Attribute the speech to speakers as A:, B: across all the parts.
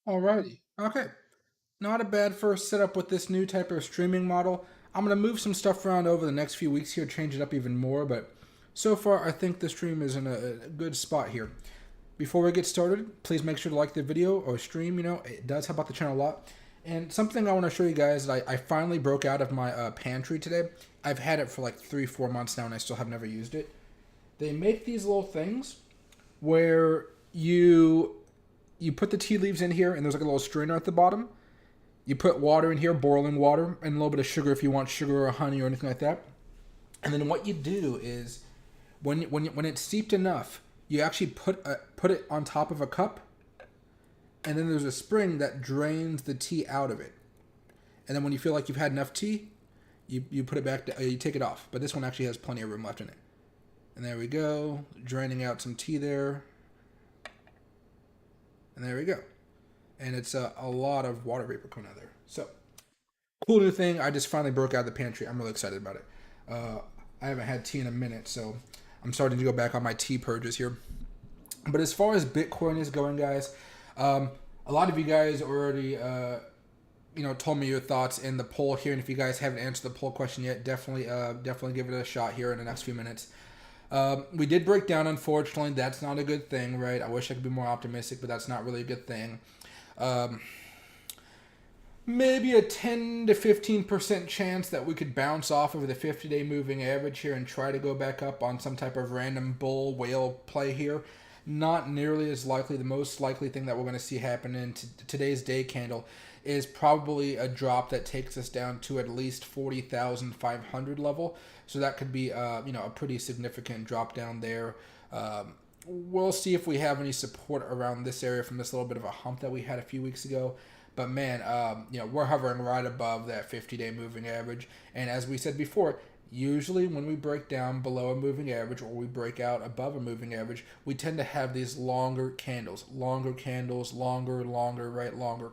A: Alrighty. Okay. Not a bad first setup with this new type of streaming model. I'm going to move some stuff around over the next few weeks here, change it up even more, but so far I think the stream is in a good spot here. Before we get started, please make sure to like the video or stream. It does help out the channel a lot. And something I want to show you guys that I finally broke out of my pantry today. I've had it for like 3-4 months now and I still have never used it. They make these little things where you put the tea leaves in here and there's like a little strainer at the bottom. You put water in here, boiling water, and a little bit of sugar if you want sugar or honey or anything like that. And then what you do is, when it's steeped enough, you actually put it on top of a cup, and then there's a spring that drains the tea out of it. And then when you feel like you've had enough tea, you put it back, you take it off. But this one actually has plenty of room left in it. And there we go, draining out some tea there. And there we go. And it's a lot of water vapor coming out of there. So, cool new thing. I just finally broke out of the pantry. I'm really excited about it. I haven't had tea in a minute, so I'm starting to go back on my tea purges here. But as far as Bitcoin is going, guys, a lot of you guys already, told me your thoughts in the poll here. And if you guys haven't answered the poll question yet, definitely give it a shot here in the next few minutes. We did break down, unfortunately. That's not a good thing, right? I wish I could be more optimistic, but that's not really a good thing. Maybe a 10 to 15% chance that we could bounce off of the 50-day moving average here and try to go back up on some type of random bull whale play here. Not nearly as likely. The most likely thing that we're going to see happen in today's day candle is probably a drop that takes us down to at least 40,500 level. So that could be a pretty significant drop down there. We'll see if we have any support around this area from this little bit of a hump that we had a few weeks ago. But man, we're hovering right above that 50-day moving average. And as we said before, usually when we break down below a moving average or we break out above a moving average, we tend to have these longer candles, longer, right, longer.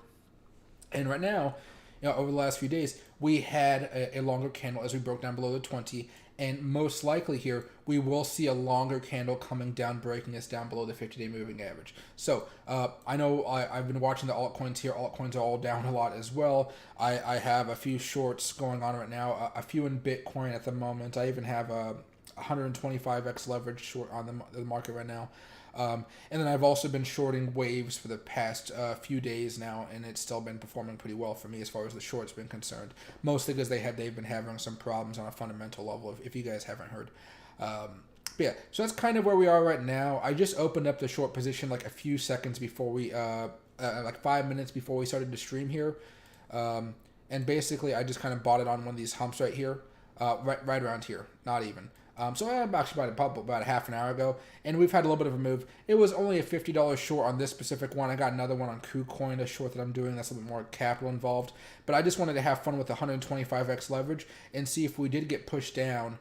A: And right now, over the last few days, we had a longer candle as we broke down below the 20. And most likely here, we will see a longer candle coming down, breaking us down below the 50-day moving average. So I know I've been watching the altcoins here. Altcoins are all down a lot as well. I have a few shorts going on right now, a few in Bitcoin at the moment. I even have a 125x leverage short on the market right now. And then I've also been shorting waves for the past few days now, and it's still been performing pretty well for me as far as the short's been concerned. Mostly because they've been having some problems on a fundamental level, if you guys haven't heard. But yeah, so that's kind of where we are right now. I just opened up the short position like a few seconds before we, like 5 minutes before we started to stream here. And basically I just kind of bought it on one of these humps right here, right around here, not even. So I actually bought it about a half an hour ago, and we've had a little bit of a move. It was only a $50 short on this specific one. I got another one on KuCoin, a short that I'm doing that's a little bit more capital involved. But I just wanted to have fun with the 125x leverage and see if we did get pushed down,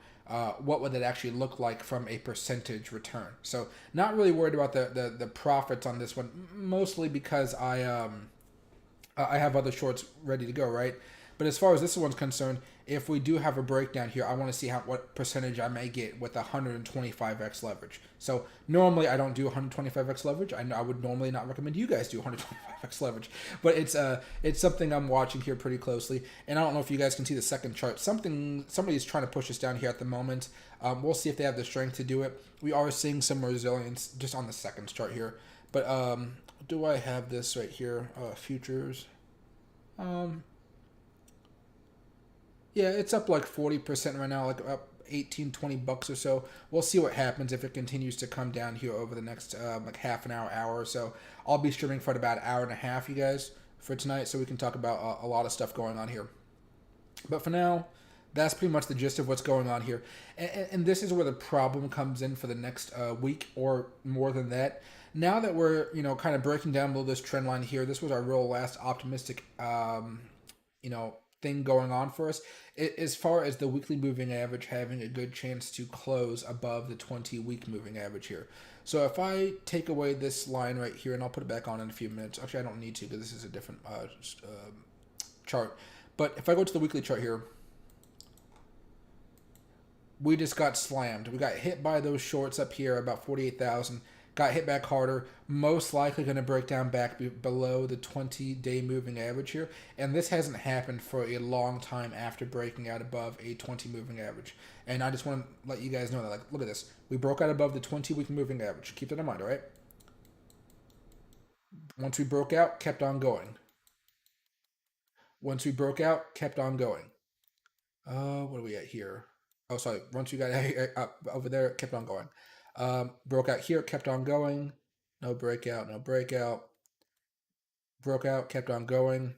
A: what would that actually look like from a percentage return. So not really worried about the profits on this one, mostly because I have other shorts ready to go, right? But as far as this one's concerned, if we do have a breakdown here, I want to see what percentage I may get with 125x leverage. So normally I don't do 125x leverage. I would normally not recommend you guys do 125x leverage, but it's something I'm watching here pretty closely. And I don't know if you guys can see the second chart. Somebody's trying to push us down here at the moment. We'll see if they have the strength to do it. We are seeing some resilience just on the second chart here. But do I have this right here? Futures. Yeah, it's up like 40% right now, like up 18-20 bucks or so. We'll see what happens if it continues to come down here over the next like half an hour or so. I'll be streaming for about an hour and a half, you guys, for tonight, so we can talk about a lot of stuff going on here. But for now, that's pretty much the gist of what's going on here. And this is where the problem comes in for the next week or more than that. Now that we're, kind of breaking down below this trend line here, this was our real last optimistic, thing going on for us. As far as the weekly moving average having a good chance to close above the 20-week moving average here. So if I take away this line right here, and I'll put it back on in a few minutes. Actually, I don't need to because this is a different chart. But if I go to the weekly chart here, we just got slammed. We got hit by those shorts up here, about 48,000. got hit back harder, most likely going to break down back below the 20-day moving average here. And this hasn't happened for a long time after breaking out above a 20 moving average. And I just want to let you guys know that, like, look at this. We broke out above the 20-week moving average. Keep that in mind, all right? Once we broke out, kept on going. Once we broke out, kept on going. What are we at here? Oh, sorry. Once we got up over there, kept on going. Broke out here, kept on going. No breakout, no breakout. Broke out, kept on going.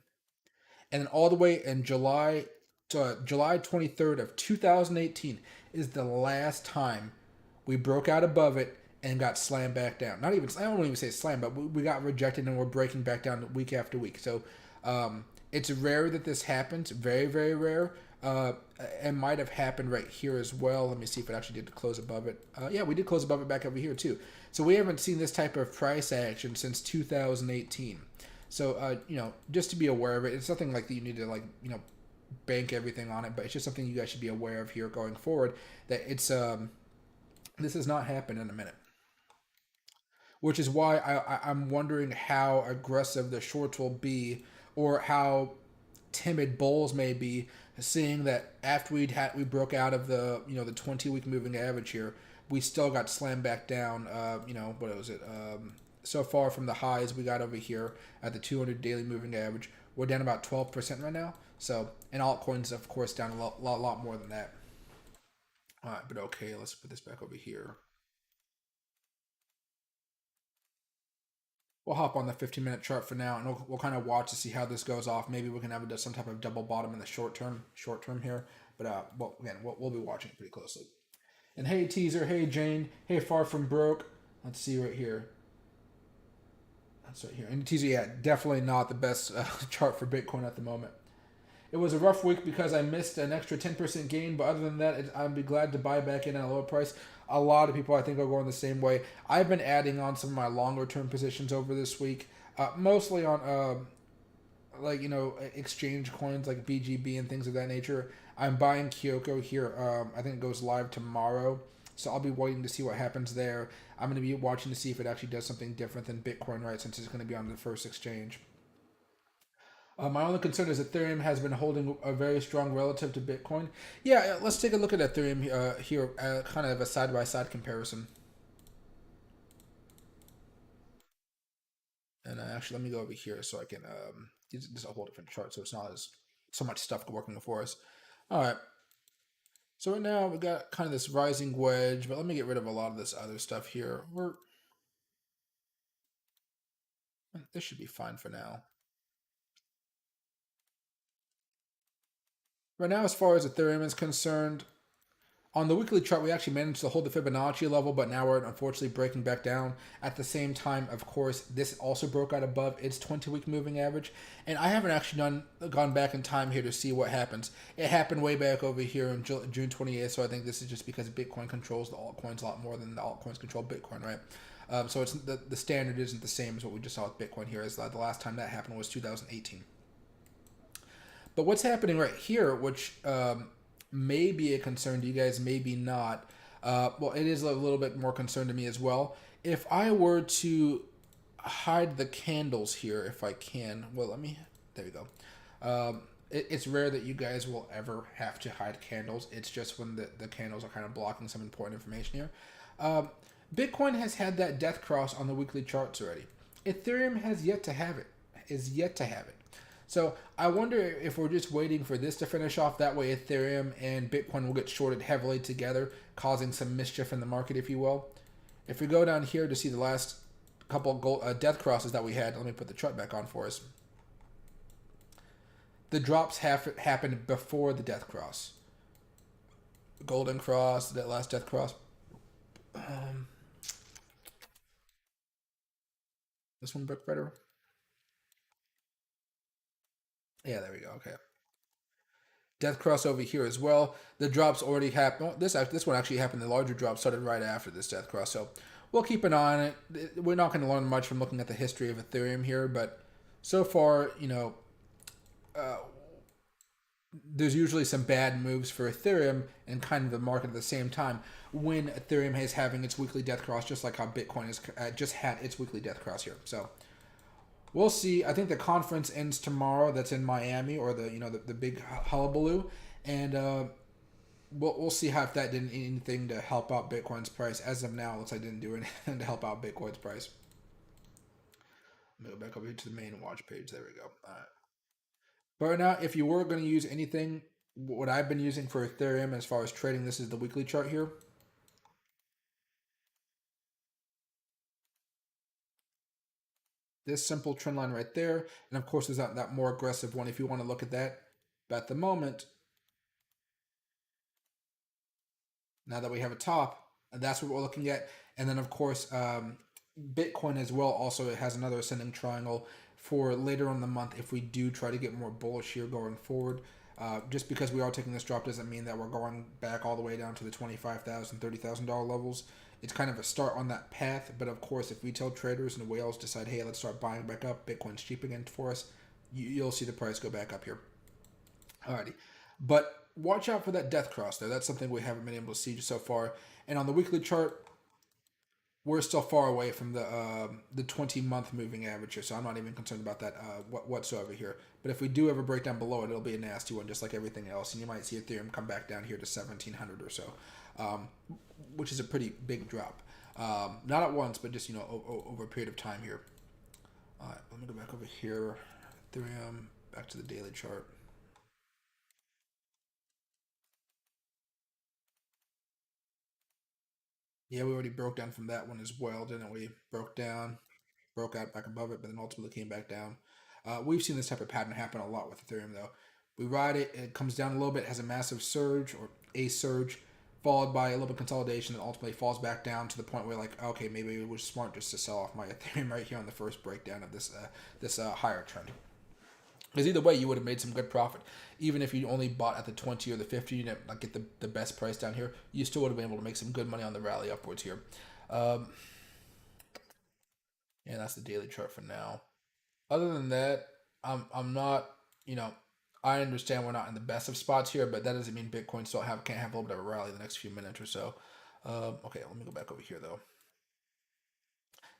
A: And then all the way in July, July 23rd of 2018 is the last time we broke out above it and got slammed back down. Not even, I don't even say slammed, but we got rejected and we're breaking back down week after week. So it's rare that this happens. Very, very rare. It might have happened right here as well. Let me see if it actually did close above it. Yeah, we did close above it back over here too. So we haven't seen this type of price action since 2018. So, just to be aware of it, it's nothing like that you need to, like, bank everything on it, but it's just something you guys should be aware of here going forward, that it's, this has not happened in a minute. Which is why I'm wondering how aggressive the shorts will be, or how timid bulls may be, seeing that after we broke out of the 20-week moving average here, we still got slammed back down. What was it? So far from the highs we got over here at the 200 daily moving average, we're down about 12% right now. So, and altcoins, of course, down a lot more than that. All right, but okay, let's put this back over here. We'll hop on the 15-minute chart for now, and we'll kind of watch to see how this goes off. Maybe we can have some type of double bottom in the short term here. But again, we'll be watching it pretty closely. And hey, Teaser, hey, Jane, hey, Far From Broke. Let's see right here. That's right here. And Teaser, yeah, definitely not the best chart for Bitcoin at the moment. It was a rough week because I missed an extra 10% gain, but other than that, I'd be glad to buy back in at a lower price. A lot of people, I think, are going the same way. I've been adding on some of my longer-term positions over this week, mostly on, exchange coins like BGB and things of that nature. I'm buying Kyoko here. I think it goes live tomorrow, so I'll be waiting to see what happens there. I'm going to be watching to see if it actually does something different than Bitcoin, right, since it's going to be on the first exchange. My only concern is Ethereum has been holding a very strong relative to Bitcoin. Yeah, let's take a look at Ethereum here, kind of a side-by-side comparison. And actually, let me go over here so I can. This is a whole different chart, so it's not as so much stuff working for us. All right. So right now we got kind of this rising wedge, but let me get rid of a lot of this other stuff here. This should be fine for now. Right now, as far as Ethereum is concerned, on the weekly chart, we actually managed to hold the Fibonacci level, but now we're unfortunately breaking back down. At the same time, of course, this also broke out above its 20-week moving average, and I haven't actually gone back in time here to see what happens. It happened way back over here on June 28th, so I think this is just because Bitcoin controls the altcoins a lot more than the altcoins control Bitcoin, right? So it's the standard isn't the same as what we just saw with Bitcoin here. As the last time that happened was 2018. But what's happening right here, which may be a concern to you guys, maybe not. Well, it is a little bit more concern to me as well. If I were to hide the candles here, if I can, well, there we go. It's rare that you guys will ever have to hide candles. It's just when the candles are kind of blocking some important information here. Bitcoin has had that death cross on the weekly charts already. Ethereum has yet to have it. So I wonder if we're just waiting for this to finish off. That way Ethereum and Bitcoin will get shorted heavily together, causing some mischief in the market, if you will. If we go down here to see the last couple death crosses that we had, let me put the chart back on for us. The drops happened before the death cross. Golden cross, that last death cross. This one look better. Yeah, there we go. Okay. Death cross over here as well. The drops already happened. This one actually happened. The larger drop started right after this death cross. So we'll keep an eye on it. We're not going to learn much from looking at the history of Ethereum here, but so far, there's usually some bad moves for Ethereum and kind of the market at the same time when Ethereum is having its weekly death cross, just like how Bitcoin has just had its weekly death cross here. So we'll see. I think the conference ends tomorrow. That's in Miami, or the big hullabaloo, and we'll see how if that did anything to help out Bitcoin's price. As of now, it looks like it didn't do anything to help out Bitcoin's price. Let me go back over here to the main watch page. There we go. All right. But right now, if you were going to use anything, what I've been using for Ethereum as far as trading, this is the weekly chart here. This simple trend line right there, and of course, there's that more aggressive one if you want to look at that. But at the moment, now that we have a top, and that's what we're looking at. And then, of course, Bitcoin as well also has another ascending triangle for later on in the month if we do try to get more bullish here going forward. Just because we are taking this drop doesn't mean that we're going back all the way down to the $25,000, $30,000 levels. It's kind of a start on that path. But of course, if retail traders and whales decide, hey, let's start buying back up, Bitcoin's cheap again for us, you'll see the price go back up here. Alrighty. But watch out for that death cross there. That's something we haven't been able to see so far. And on the weekly chart, we're still far away from the 20-month moving average here, so I'm not even concerned about that whatsoever here. But if we do ever break down below it, it'll be a nasty one, just like everything else, and you might see Ethereum come back down here to 1,700 or so, um, which is a pretty big drop. Not at once, but just over a period of time here. All right, let me go back over here. Ethereum, back to the daily chart. Yeah, we already broke down from that one as well, didn't we? Broke down, broke out back above it, but then ultimately came back down. We've seen this type of pattern happen a lot with Ethereum, though. We ride it, it comes down a little bit, has a massive surge or a surge, followed by a little bit of consolidation, and ultimately falls back down to the point where, like, okay, maybe it was smart just to sell off my Ethereum right here on the first breakdown of this higher trend. Because either way, you would have made some good profit. Even if you only bought at the 20 or the 50, you didn't like, get the best price down here, you still would have been able to make some good money on the rally upwards here. Um, and that's the daily chart for now. Other than that, I'm not, you know, I understand we're not in the best of spots here, but that doesn't mean Bitcoin still can't have a little bit of a rally the next few minutes or so. Okay, let me go back over here though.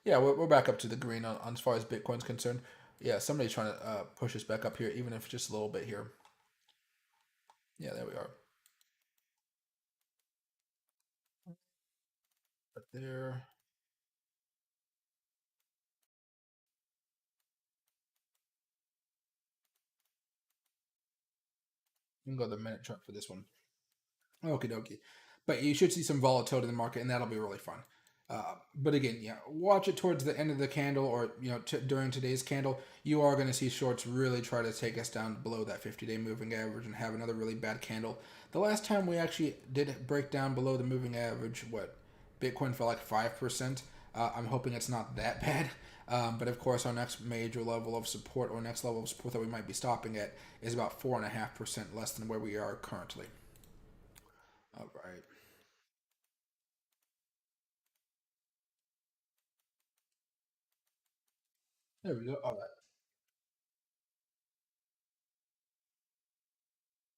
A: Yeah, we're back up to the green on as far as Bitcoin's concerned. Yeah, somebody's trying to push us back up here, even if just a little bit here. Yeah, there we are. Right there. You can go to the minute chart for this one. Okie dokie. But you should see some volatility in the market, and that'll be really fun. But again, yeah, watch it towards the end of the candle, or during today's candle. You are going to see shorts really try to take us down below that 50-day moving average and have another really bad candle. The last time we actually did break down below the moving average, what Bitcoin fell like 5%. I'm hoping it's not that bad. But of course, our next major level of support, or next level of support that we might be stopping at, is about 4.5% less than where we are currently. All right. There we go. All right.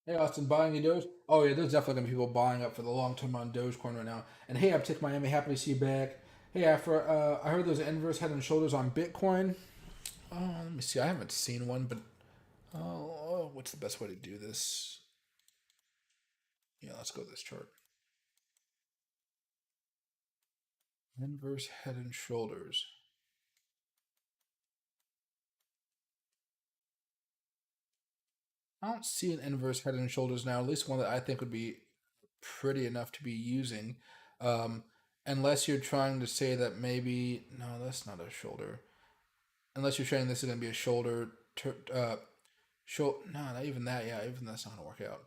A: Hey, Austin, buying any Doge? Oh, yeah, there's definitely going to be people buying up for the long term on Dogecoin right now. And hey, Uptick Miami, happy to see you back. Hey, after I heard those inverse head and shoulders on Bitcoin. Oh, let me see. I haven't seen one, but what's the best way to do this? Yeah, let's go to this chart. Inverse head and shoulders. I don't see an inverse head and shoulders now, at least one that I think would be pretty enough to be using. Um, unless you're trying to say that maybe, no, that's not a shoulder. Unless you're saying this is going to be a shoulder, no, not even that. Yeah, even that's not going to work out.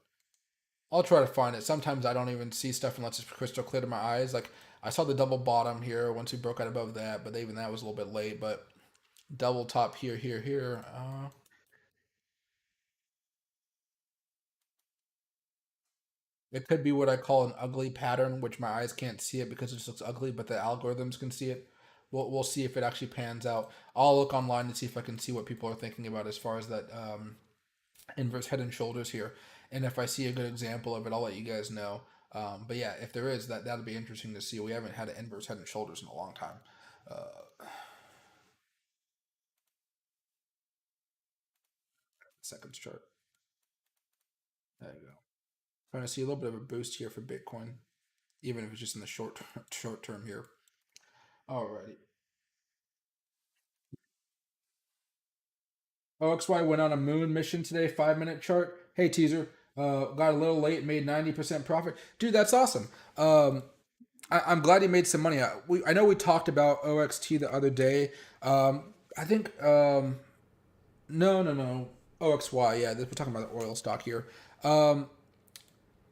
A: I'll try to find it. Sometimes I don't even see stuff unless it's crystal clear to my eyes. Like I saw the double bottom here once we broke out above that, but even that was a little bit late. But double top here, here, here. It could be what I call an ugly pattern, which my eyes can't see it because it just looks ugly, but the algorithms can see it. We'll see if it actually pans out. I'll look online to see if I can see what people are thinking about as far as that inverse head and shoulders here. And if I see a good example of it, I'll let you guys know. But yeah, if there is, that'll be interesting to see. We haven't had an inverse head and shoulders in a long time. Seconds chart. There you go. Trying to see a little bit of a boost here for Bitcoin, even if it's just in the short term here. Alrighty. OXY went on a moon mission today, 5 minute chart. Hey, teaser. Got a little late, made 90% profit. Dude, that's awesome. I'm glad he made some money. I know we talked about OXT the other day. I think, no. OXY, yeah, we're talking about the oil stock here.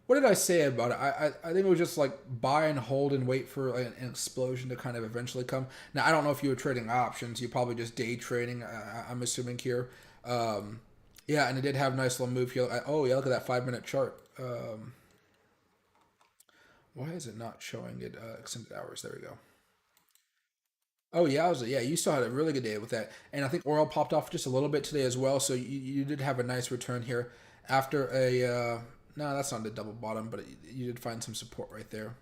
A: What did I say about it? I think it was just like buy and hold and wait for like an explosion to kind of eventually come. Now I don't know if you were trading options. You probably just day trading. I'm assuming here. Yeah, and it did have a nice little move here. Oh yeah, look at that 5 minute chart. Why is it not showing it extended hours? There we go. Oh yeah, yeah. You still had a really good day with that, and I think oil popped off just a little bit today as well. So you did have a nice return here after a. No, that's not the double bottom, but you did find some support right there.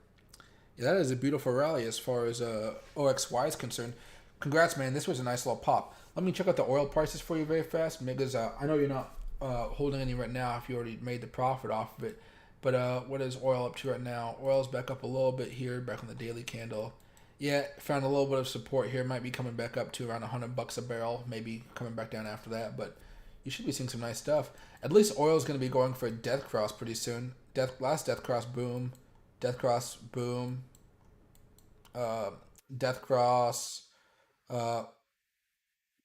A: Yeah, that is a beautiful rally as far as OXY is concerned. Congrats, man. This was a nice little pop. Let me check out the oil prices for you very fast because I know you're not holding any right now if you already made the profit off of it. But what is oil up to right now? Oil's back up a little bit here, back on the daily candle. Yeah, found a little bit of support here. Might be coming back up to around $100 a barrel. Maybe coming back down after that. But you should be seeing some nice stuff. At least oil's going to be going for a death cross pretty soon. Last death cross, boom. Death cross, boom. Uh, death cross, uh,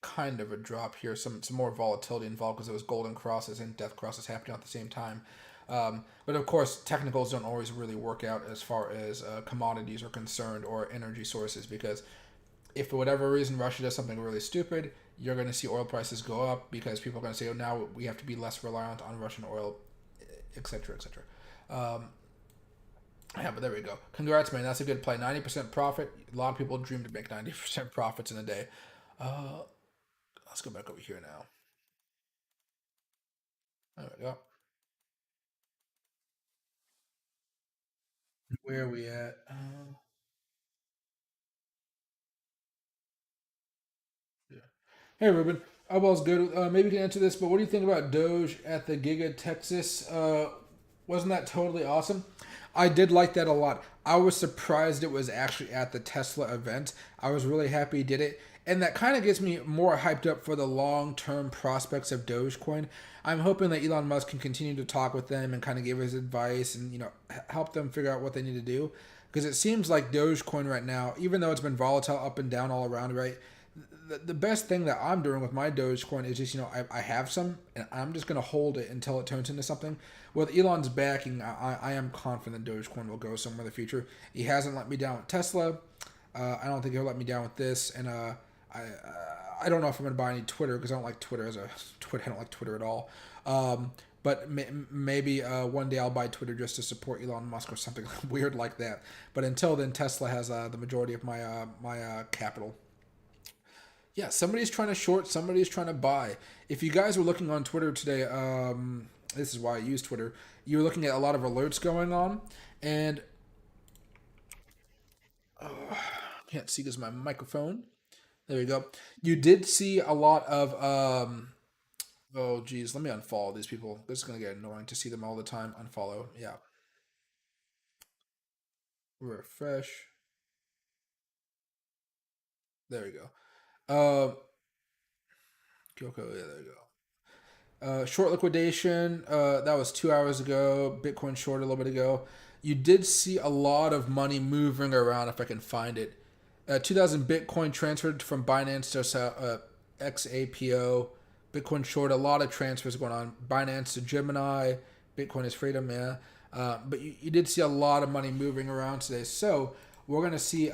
A: kind of a drop here. Some more volatility involved because it was golden crosses and death crosses happening at the same time. But of course, technicals don't always really work out as far as commodities are concerned or energy sources because if for whatever reason Russia does something really stupid, you're going to see oil prices go up because people are going to say, oh, now we have to be less reliant on Russian oil, etc., etc. Um, yeah, but there we go. Congrats, man. That's a good play. 90% profit. A lot of people dream to make 90% profits in a day. Uh, let's go back over here now. There we go. Where are we at? Yeah. Hey, Ruben. Eyeball's good. Maybe you can answer this, but what do you think about Doge at the Giga Texas? Wasn't that totally awesome? I did like that a lot. I was surprised it was actually at the Tesla event. I was really happy he did it. And that kind of gets me more hyped up for the long term prospects of Dogecoin. I'm hoping that Elon Musk can continue to talk with them and kind of give his advice and help them figure out what they need to do. Because it seems like Dogecoin right now, even though it's been volatile up and down all around, right? The best thing that I'm doing with my Dogecoin is just, I have some and I'm just going to hold it until it turns into something. With Elon's backing, I am confident Dogecoin will go somewhere in the future. He hasn't let me down with Tesla. I don't think he'll let me down with this. And I, I don't know if I'm going to buy any Twitter because I don't like Twitter as a Twitter. I don't like Twitter at all. But maybe one day I'll buy Twitter just to support Elon Musk or something weird like that. But until then, Tesla has the majority of my capital. Yeah, somebody's trying to short, somebody's trying to buy. If you guys were looking on Twitter today, this is why I use Twitter. You were looking at a lot of alerts going on, and can't see because my microphone. There we go. You did see a lot of oh geez, let me unfollow these people. This is gonna get annoying to see them all the time. Unfollow. Yeah, refresh. There we go. Kyoko. Yeah, there we go. Short liquidation, that was 2 hours ago. Bitcoin short a little bit ago. You did see a lot of money moving around if I can find it. 2,000 Bitcoin transferred from Binance to XAPO. Bitcoin short, a lot of transfers going on. Binance to Gemini. Bitcoin is freedom, yeah. But you did see a lot of money moving around today. So we're going to see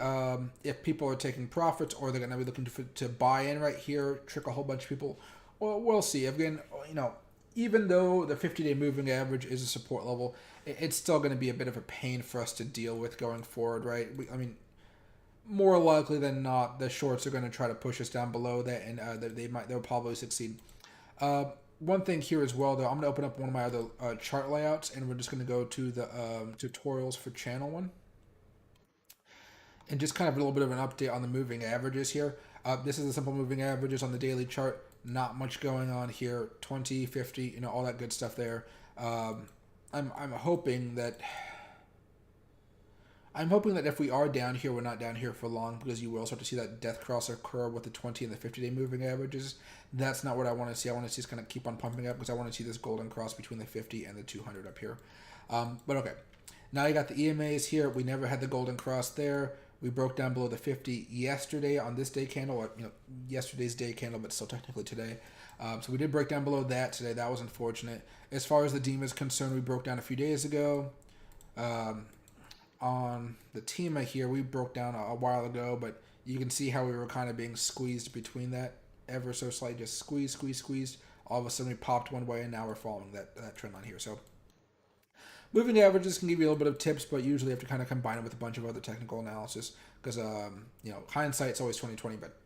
A: if people are taking profits or they're going to be looking to buy in right here, trick a whole bunch of people. Well, we'll see. Again, even though the 50-day moving average is a support level, it's still going to be a bit of a pain for us to deal with going forward, right? I mean, more likely than not, the shorts are going to try to push us down below that, and they'll probably succeed. one thing here as well, though, I'm gonna open up one of my other chart layouts, and we're just gonna go to the tutorials for channel one, and just kind of a little bit of an update on the moving averages here. This is the simple moving averages on the daily chart. Not much going on here. 20, 50, all that good stuff there. Um, I'm hoping that if we are down here, we're not down here for long, because you will start to see that death cross occur with the 20 and the 50-day moving averages. That's not what I want to see. I want to see this kind of keep on pumping up, because I want to see this golden cross between the 50 and the 200 up here. But okay, now you got the EMAs here. We never had the golden cross there. We broke down below the 50 yesterday on this day candle, or yesterday's day candle, but still technically today. So we did break down below that today. That was unfortunate. As far as the DEMA is concerned, we broke down a few days ago. Um, on the TEMA here, we broke down a while ago, but you can see how we were kind of being squeezed between that ever so slightly, just squeezed. All of a sudden we popped one way, and now we're following that trend line here. So moving averages can give you a little bit of tips, but usually you have to kind of combine it with a bunch of other technical analysis, because hindsight's always 2020. But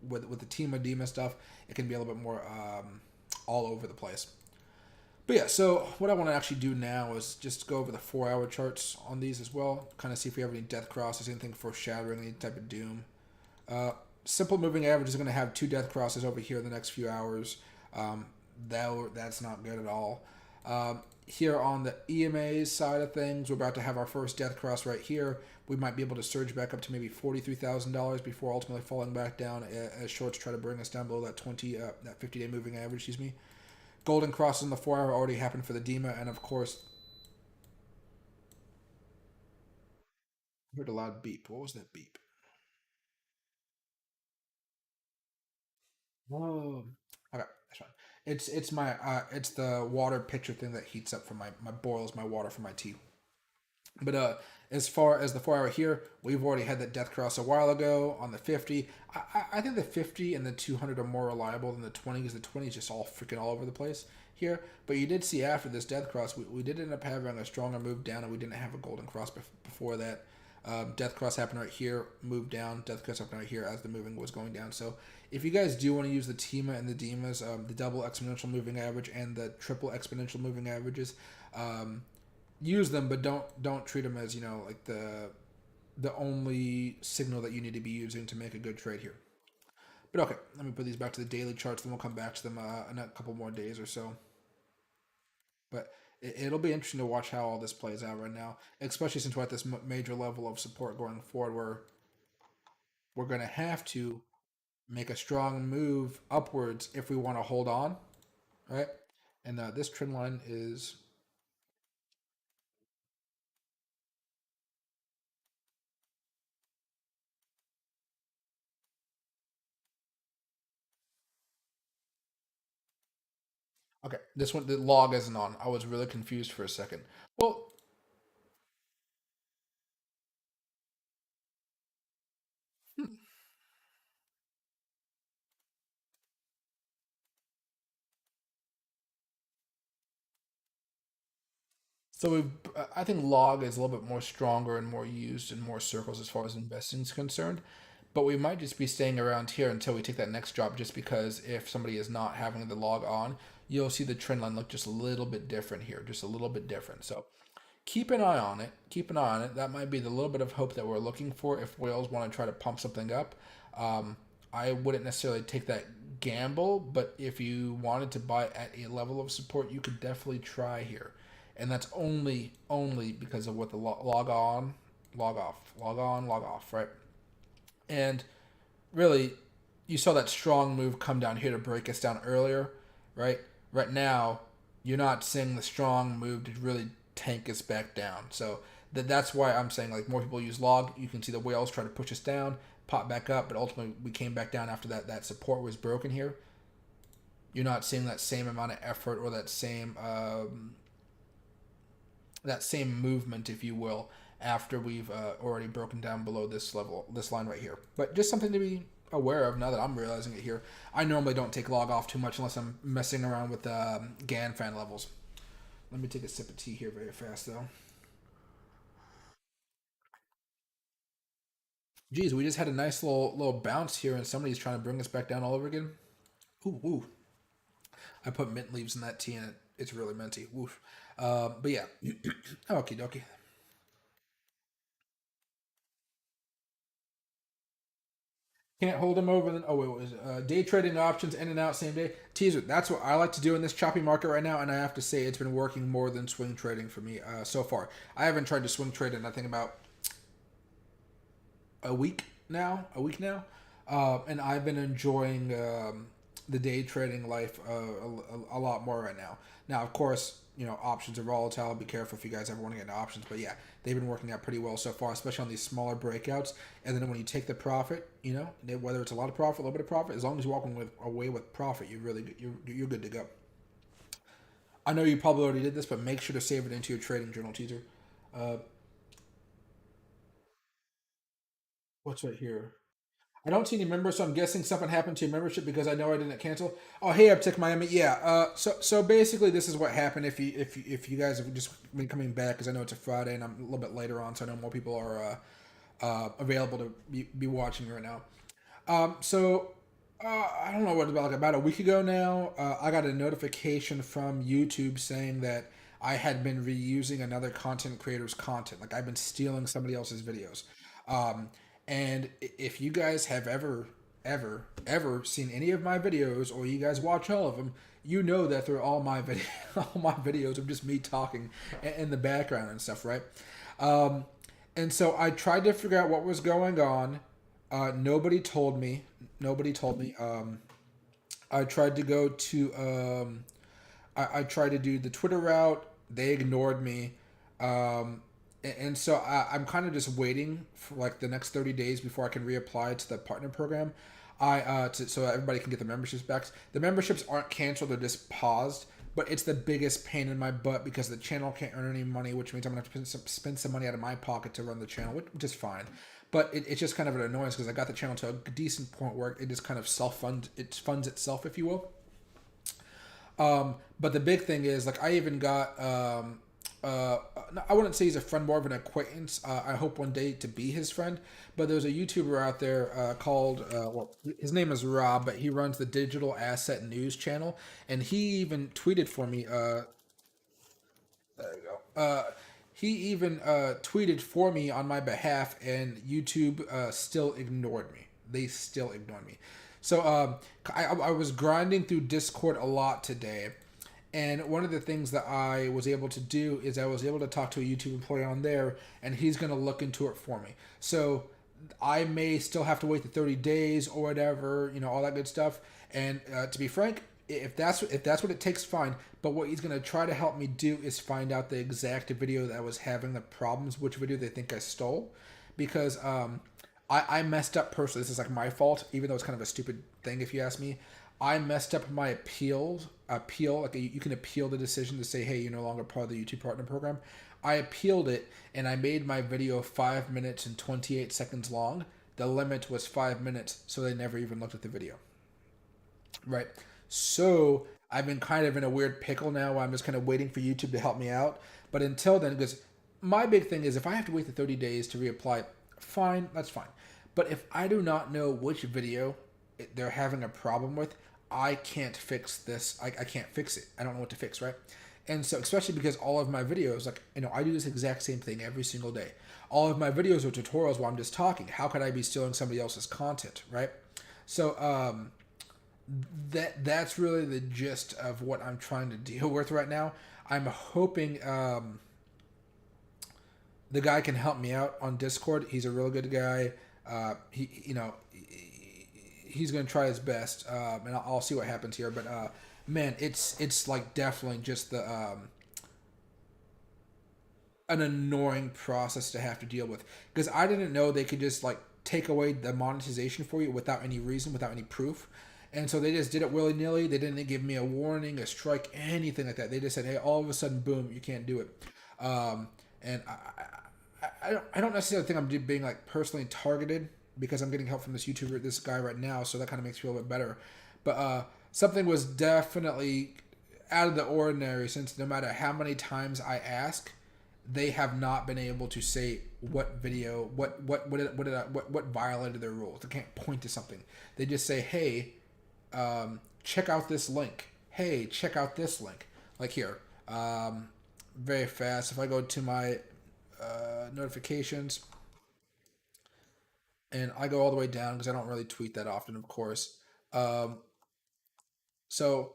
A: with the TEMA DEMA stuff, it can be a little bit more all over the place. But yeah, so what I want to actually do now is just go over the 4-hour charts on these as well, kind of see if we have any death crosses, anything foreshadowing any type of doom. Simple moving average is going to have two death crosses over here in the next few hours. Um, that's not good at all. Here on the EMA side of things, we're about to have our first death cross right here. We might be able to surge back up to maybe $43,000 before ultimately falling back down as shorts try to bring us down below that 50-day moving average. Excuse me. Golden crosses in the 4-hour already happened for the DEMA, and of course, I heard a loud beep. What was that beep? Oh, okay, that's fine. It's the water pitcher thing that heats up for my boils my water for my tea. But as far as the 4-hour here, we've already had that death cross a while ago on the 50. I think the 50 and the 200 are more reliable than the 20, because the 20 is just all freaking all over the place here. But you did see after this death cross, we did end up having a stronger move down, and we didn't have a golden cross before that. Death cross happened right here, moved down. Death cross happened right here as the moving was going down. So if you guys do want to use the TEMA and the DEMAs, the double exponential moving average and the triple exponential moving averages, use them, but don't treat them as like the only signal that you need to be using to make a good trade here. But okay, let me put these back to the daily charts, then we'll come back to them in a couple more days or so. But it'll be interesting to watch how all this plays out right now, especially since we're at this major level of support going forward, where we're going to have to make a strong move upwards if we want to hold on, right? And this trend line is okay. This one, the log isn't on. I was really confused for a second. Well, so I think log is a little bit more stronger and more used in more circles as far as investing is concerned. But we might just be staying around here until we take that next drop, just because if somebody is not having the log on, you'll see the trend line look just a little bit different here, just a little bit different. So keep an eye on it. Keep an eye on it. That might be the little bit of hope that we're looking for if whales want to try to pump something up. Um, I wouldn't necessarily take that gamble, but if you wanted to buy at a level of support, you could definitely try here, and that's only because of what the log on, log off, log on, log off, right? And really, you saw that strong move come down here to break us down earlier, right? Right now, you're not seeing the strong move to really tank us back down. So that's why I'm saying like more people use log. You can see the whales try to push us down, pop back up, but ultimately we came back down after that support was broken here. You're not seeing that same amount of effort or that same movement, if you will, after we've already broken down below this level, this line right here. But just something to be aware of now that I'm realizing it here. I normally don't take log off too much unless I'm messing around with GAN fan levels. Let me take a sip of tea here very fast, though. Geez, we just had a nice little bounce here, and somebody's trying to bring us back down all over again. Ooh, ooh. I put mint leaves in that tea, and it's really minty. Woof. But yeah, okie dokie. Can't hold them over. Then oh wait, what was it? Day trading options in and out same day teaser. That's what I like to do in this choppy market right now, and I have to say it's been working more than swing trading for me so far. I haven't tried to swing trade in I think about a week now, and I've been enjoying the day trading life a lot more right now. Now, of course, options are volatile. Be careful if you guys ever want to get into options, but yeah, they've been working out pretty well so far, especially on these smaller breakouts. And then when you take the profit, whether it's a lot of profit, a little bit of profit, as long as you're walking away with profit, you're good to go. I know you probably already did this, but make sure to save it into your trading journal teaser. Uh, what's right here? I don't see any members, so I'm guessing something happened to your membership because I know I didn't cancel. Oh, hey, Uptick Miami. Yeah. So basically, this is what happened. If you guys have just been coming back, because I know it's a Friday and I'm a little bit later on, so I know more people are available to be watching right now. So I don't know what about a week ago now. I got a notification from YouTube saying that I had been reusing another content creator's content. Like I've been stealing somebody else's videos. Um, and if you guys have ever seen any of my videos, or you guys watch all of them, you know that they're all my video, all my videos of just me talking in the background and stuff, right? Um, and so I tried to figure out what was going on. Nobody told me. Nobody told me. I tried to go to. I tried to do the Twitter route. They ignored me. And so I'm kind of just waiting for like the next 30 days before I can reapply to the partner program. So everybody can get the memberships back. The memberships aren't canceled; they're just paused. But it's the biggest pain in my butt because the channel can't earn any money, which means I'm gonna have to spend some money out of my pocket to run the channel, which is fine. But it's just kind of an annoyance because I got the channel to a decent point where it just kind of funds itself, if you will. But the big thing is, like, I even got, I wouldn't say he's a friend, more of an acquaintance. I hope one day to be his friend. But there's a YouTuber out there called, well, his name is Rob, but he runs the Digital Asset News channel. And he even tweeted for me. There you go. He even tweeted for me on my behalf, and YouTube still ignored me. They still ignored me. So I was grinding through Discord a lot today, and one of the things that I was able to do is I was able to talk to a YouTube employee on there, and he's going to look into it for me. So I may still have to wait the 30 days or whatever, all that good stuff. And to be frank, if that's what it takes, fine. But what he's gonna try to help me do is find out the exact video that was having the problems, which video they think I stole, because I messed up personally. This is like my fault, even though it's kind of a stupid thing if you ask me. I messed up my appeal. Like you can appeal the decision to say, hey, you're no longer part of the YouTube Partner Program. I appealed it, and I made my video 5 minutes and 28 seconds long. The limit was 5 minutes, so they never even looked at the video. Right. So I've been kind of in a weird pickle now. I'm just kind of waiting for YouTube to help me out. But until then, because my big thing is if I have to wait the 30 days to reapply, fine, that's fine. But if I do not know which video they're having a problem with, I can't fix this. I can't fix it. I don't know what to fix, right? And so, especially because all of my videos, like, I do this exact same thing every single day. All of my videos are tutorials while I'm just talking. How could I be stealing somebody else's content, right? So, that's really the gist of what I'm trying to deal with right now. I'm hoping the guy can help me out on Discord. He's a real good guy. He's gonna try his best, and I'll see what happens here. But man, it's like definitely just the an annoying process to have to deal with because I didn't know they could just like take away the monetization for you without any reason, without any proof. And so they just did it willy nilly. They didn't give me a warning, a strike, anything like that. They just said, "Hey, all of a sudden, boom, you can't do it." And I don't necessarily think I'm being like personally targeted because I'm getting help from this YouTuber, this guy right now. So that kind of makes me feel a bit better. But something was definitely out of the ordinary since no matter how many times I ask, they have not been able to say what video, what violated their rules. They can't point to something. They just say, "Hey, check out this link. hey, check out this link. Like here, very fast. If I go to my notifications and I go all the way down because I don't really tweet that often, of course. Um, so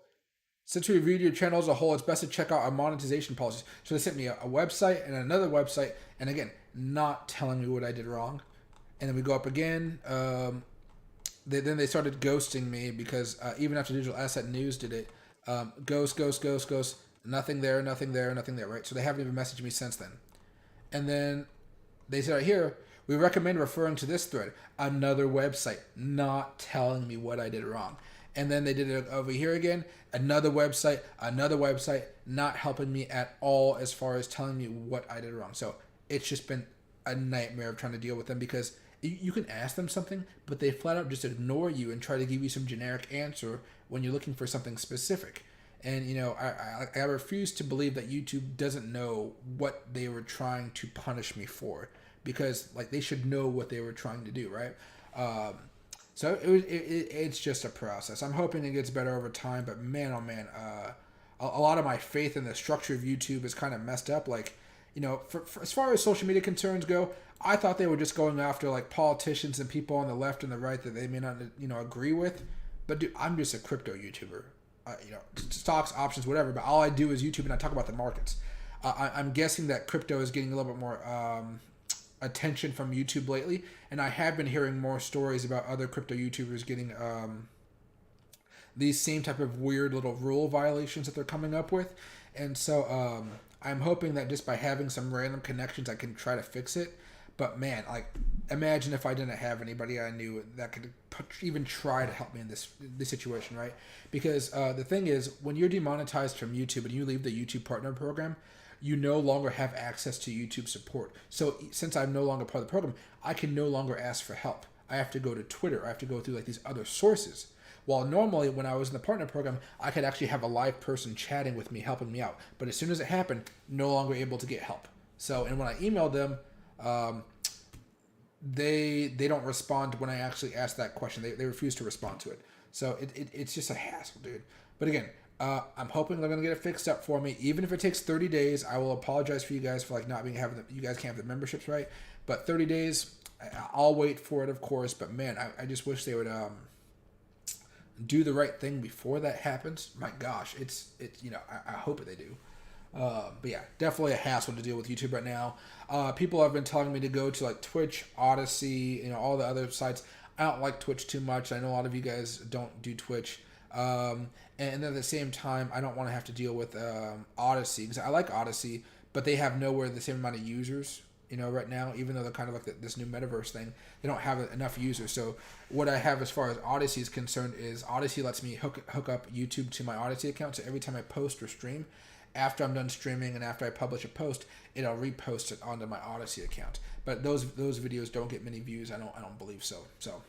A: since we reviewed your channel as a whole, it's best to check out our monetization policies. So they sent me a website and another website, and again, not telling me what I did wrong. And then we go up again. Then they started ghosting me because even after Digital Asset News did it, ghost, ghost, ghost, ghost, nothing there, nothing there, nothing there, right? So they haven't even messaged me since then. And then they said right here, we recommend referring to this thread, another website, not telling me what I did wrong. And then they did it over here again, another website, not helping me at all as far as telling me what I did wrong. So it's just been a nightmare of trying to deal with them because you can ask them something, but they flat out just ignore you and try to give you some generic answer when you're looking for something specific. And I refuse to believe that YouTube doesn't know what they were trying to punish me for, because like they should know what they were trying to do, right? So it's just a process. I'm hoping it gets better over time, but man, oh man, a lot of my faith in the structure of YouTube is kind of messed up. Like, for as far as social media concerns go, I thought they were just going after like politicians and people on the left and the right that they may not, agree with. But dude, I'm just a crypto YouTuber. Stocks, options, whatever. But all I do is YouTube and I talk about the markets. I'm guessing that crypto is getting a little bit more attention from YouTube lately, and I have been hearing more stories about other crypto YouTubers getting these same type of weird little rule violations that they're coming up with, and so I'm hoping that just by having some random connections, I can try to fix it. But man, like, imagine if I didn't have anybody I knew that could even try to help me in this situation, right? Because the thing is, when you're demonetized from YouTube and you leave the YouTube Partner Program, you no longer have access to YouTube support. So since I'm no longer part of the program, I can no longer ask for help. I have to go to Twitter. I have to go through like these other sources. While normally when I was in the partner program, I could actually have a live person chatting with me, helping me out. But as soon as it happened, no longer able to get help. So, and when I emailed them, they don't respond when I actually ask that question. They refuse to respond to it. So it's just a hassle, dude. But again, I'm hoping they're gonna get it fixed up for me. Even if it takes 30 days, I will apologize for you guys for like not being you guys can't have the memberships right. But 30 days, I'll wait for it, of course. But man, I just wish they would do the right thing before that happens. My gosh, it's I hope they do. But yeah, definitely a hassle to deal with YouTube right now. People have been telling me to go to like Twitch, Odyssey, all the other sites. I don't like Twitch too much. I know a lot of you guys don't do Twitch. And then at the same time, I don't want to have to deal with Odyssey, because I like Odyssey, but they have nowhere the same amount of users, right now, even though they're kind of like this new metaverse thing. They don't have enough users. So what I have as far as Odyssey is concerned is Odyssey lets me hook up YouTube to my Odyssey account. So every time I post or stream, after I'm done streaming and after I publish a post, it'll repost it onto my Odyssey account. But those videos don't get many views. I don't believe so. So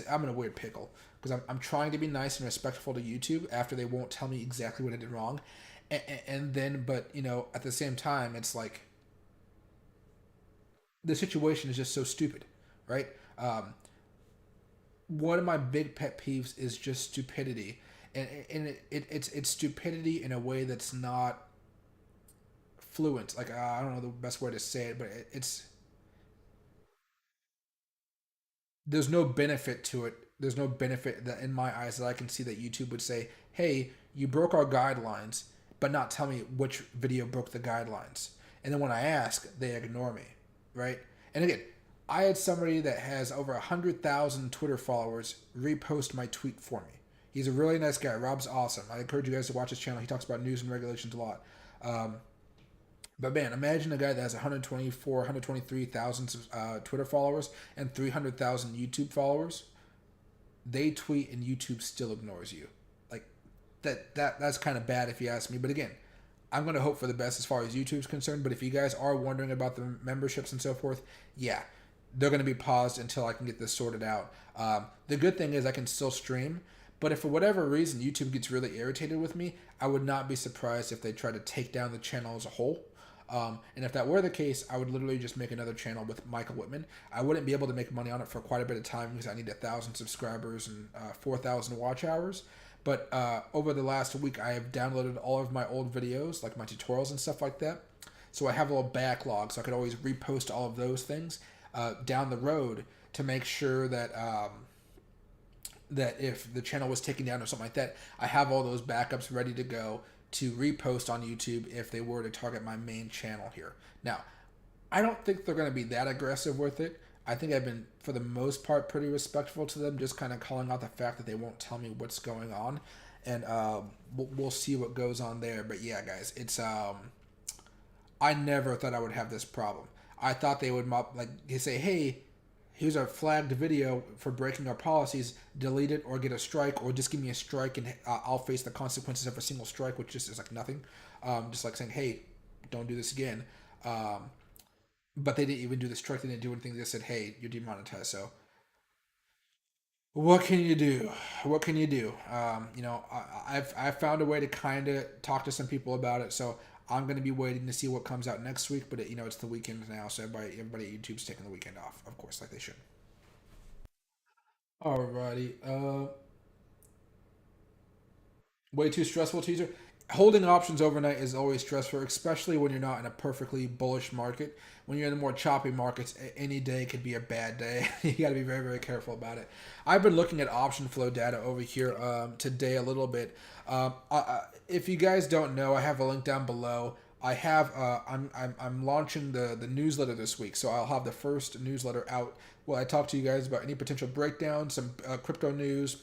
A: I'm in a weird pickle, because I'm trying to be nice and respectful to YouTube after they won't tell me exactly what I did wrong, and then at the same time, it's like the situation is just so stupid, right? One of my big pet peeves is just stupidity. And it's stupidity in a way that's not fluent. Like, I don't know the best way to say it, but there's no benefit to it. There's no benefit that in my eyes that I can see that YouTube would say, hey, you broke our guidelines, but not tell me which video broke the guidelines. And then when I ask, they ignore me, right? And again, I had somebody that has over 100,000 Twitter followers repost my tweet for me. He's a really nice guy. Rob's awesome. I encourage you guys to watch his channel. He talks about news and regulations a lot. But man, imagine a guy that has 123,000 Twitter followers and 300,000 YouTube followers. They tweet and YouTube still ignores you. Like that's kind of bad if you ask me. But again, I'm going to hope for the best as far as YouTube's concerned. But if you guys are wondering about the memberships and so forth, yeah, they're going to be paused until I can get this sorted out. The good thing is I can still stream. But if for whatever reason YouTube gets really irritated with me, I would not be surprised if they try to take down the channel as a whole. And if that were the case, I would literally just make another channel with Michael Whitman. I wouldn't be able to make money on it for quite a bit of time because I need 1,000 subscribers and 4,000 watch hours. But over the last week, I have downloaded all of my old videos, like my tutorials and stuff like that. So I have a little backlog, so I could always repost all of those things down the road to make sure that that if the channel was taken down or something like that, I have all those backups ready to go to repost on YouTube if they were to target my main channel here. Now, I don't think they're going to be that aggressive with it. I think I've been, for the most part, pretty respectful to them, just kind of calling out the fact that they won't tell me what's going on. And we'll see what goes on there. But yeah, guys, it's I never thought I would have this problem. I thought they would like say, "Hey, here's a flagged video for breaking our policies. Delete it or get a strike, or just give me a strike and I'll face the consequences of a single strike," which just is like nothing. Just like saying, "Hey, don't do this again." But they didn't even do the strike. They didn't do anything. They just said, "Hey, you're demonetized." So what can you do? What can you do? I've found a way to kind of talk to some people about it. So I'm going to be waiting to see what comes out next week. But it's the weekend now, so everybody at YouTube's taking the weekend off, of course, like they should. Alrighty. Way too stressful, teaser. Holding options overnight is always stressful, especially when you're not in a perfectly bullish market. When you're in the more choppy markets, any day could be a bad day. You got to be very, very careful about it. I've been looking at option flow data over here today a little bit. If you guys don't know, I have a link down below. I have I'm launching the newsletter this week, so I'll have the first newsletter out where I talk to you guys about any potential breakdowns, some crypto news,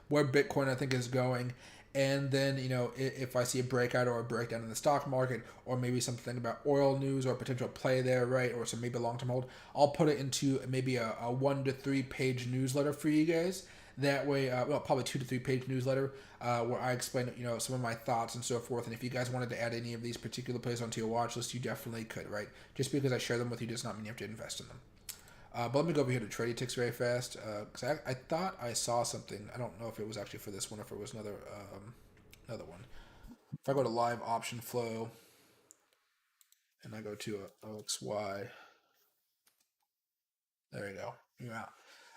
A: where Bitcoin I think is going, and then if I see a breakout or a breakdown in the stock market, or maybe something about oil news or potential play there, right, or some maybe long term hold, I'll put it into maybe a 1 to 3 page newsletter for you guys. That way, probably 2 to 3 page newsletter where I explain some of my thoughts and so forth. And if you guys wanted to add any of these particular plays onto your watch list, you definitely could, right? Just because I share them with you does not mean you have to invest in them. But let me go over here to Trading Ticks very fast, because I thought I saw something. I don't know if it was actually for this one or if it was another one. If I go to live option flow and I go to OXY, there you go. Yeah.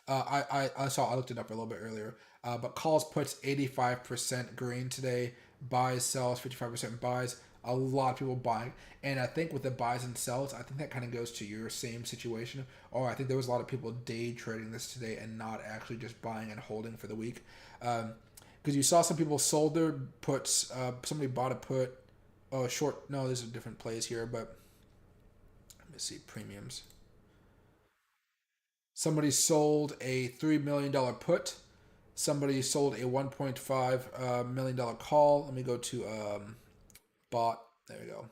A: I looked it up a little bit earlier. But calls puts 85% green today. Buys sells 55% buys. A lot of people buying, and I think with the buys and sells, I think that kind of goes to your same situation. Or I think there was a lot of people day trading this today and not actually just buying and holding for the week, because you saw some people sold their puts. Somebody bought a put. Oh, short. No, there's a different plays here, but let me see premiums. Somebody sold a $3 million put. Somebody sold a $1.5 million call. Let me go to bought. There we go.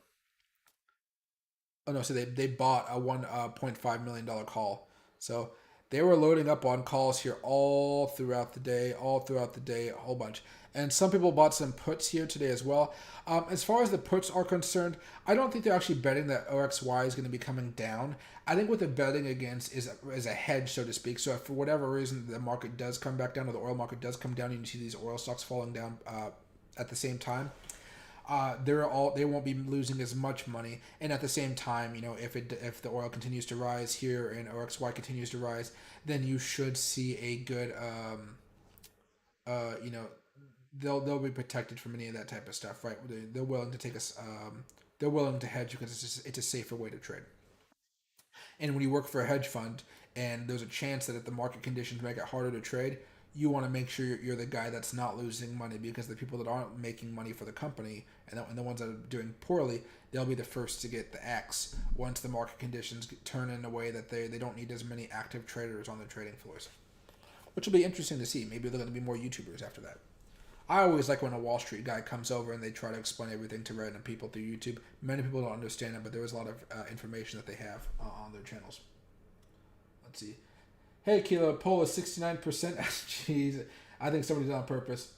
A: Oh no, so they bought a $1.5 million call. So they were loading up on calls here all throughout the day, a whole bunch. And some people bought some puts here today as well. As far as the puts are concerned, I don't think they're actually betting that OXY is going to be coming down. I think what they're betting against is a hedge, so to speak. So if for whatever reason the market does come back down, or the oil market does come down, and you see these oil stocks falling down at the same time, they won't be losing as much money, and at the same time, if the oil continues to rise here and OXY continues to rise, then you should see a good uh, you know they'll be protected from any of that type of stuff, right? They're willing to take us they're willing to hedge because it's a safer way to trade. And when you work for a hedge fund and there's a chance that if the market conditions make it harder to trade, you want to make sure you're the guy that's not losing money, because the people that aren't making money for the company and the ones that are doing poorly, they'll be the first to get the axe once the market conditions turn in a way that they don't need as many active traders on their trading floors, which will be interesting to see. Maybe they're going to be more YouTubers after that. I always like when a Wall Street guy comes over and they try to explain everything to random people through YouTube. Many people don't understand it, but there is a lot of information that they have on their channels. Let's see. Hey, Kilo, poll is 69%. Jeez, I think somebody's on purpose.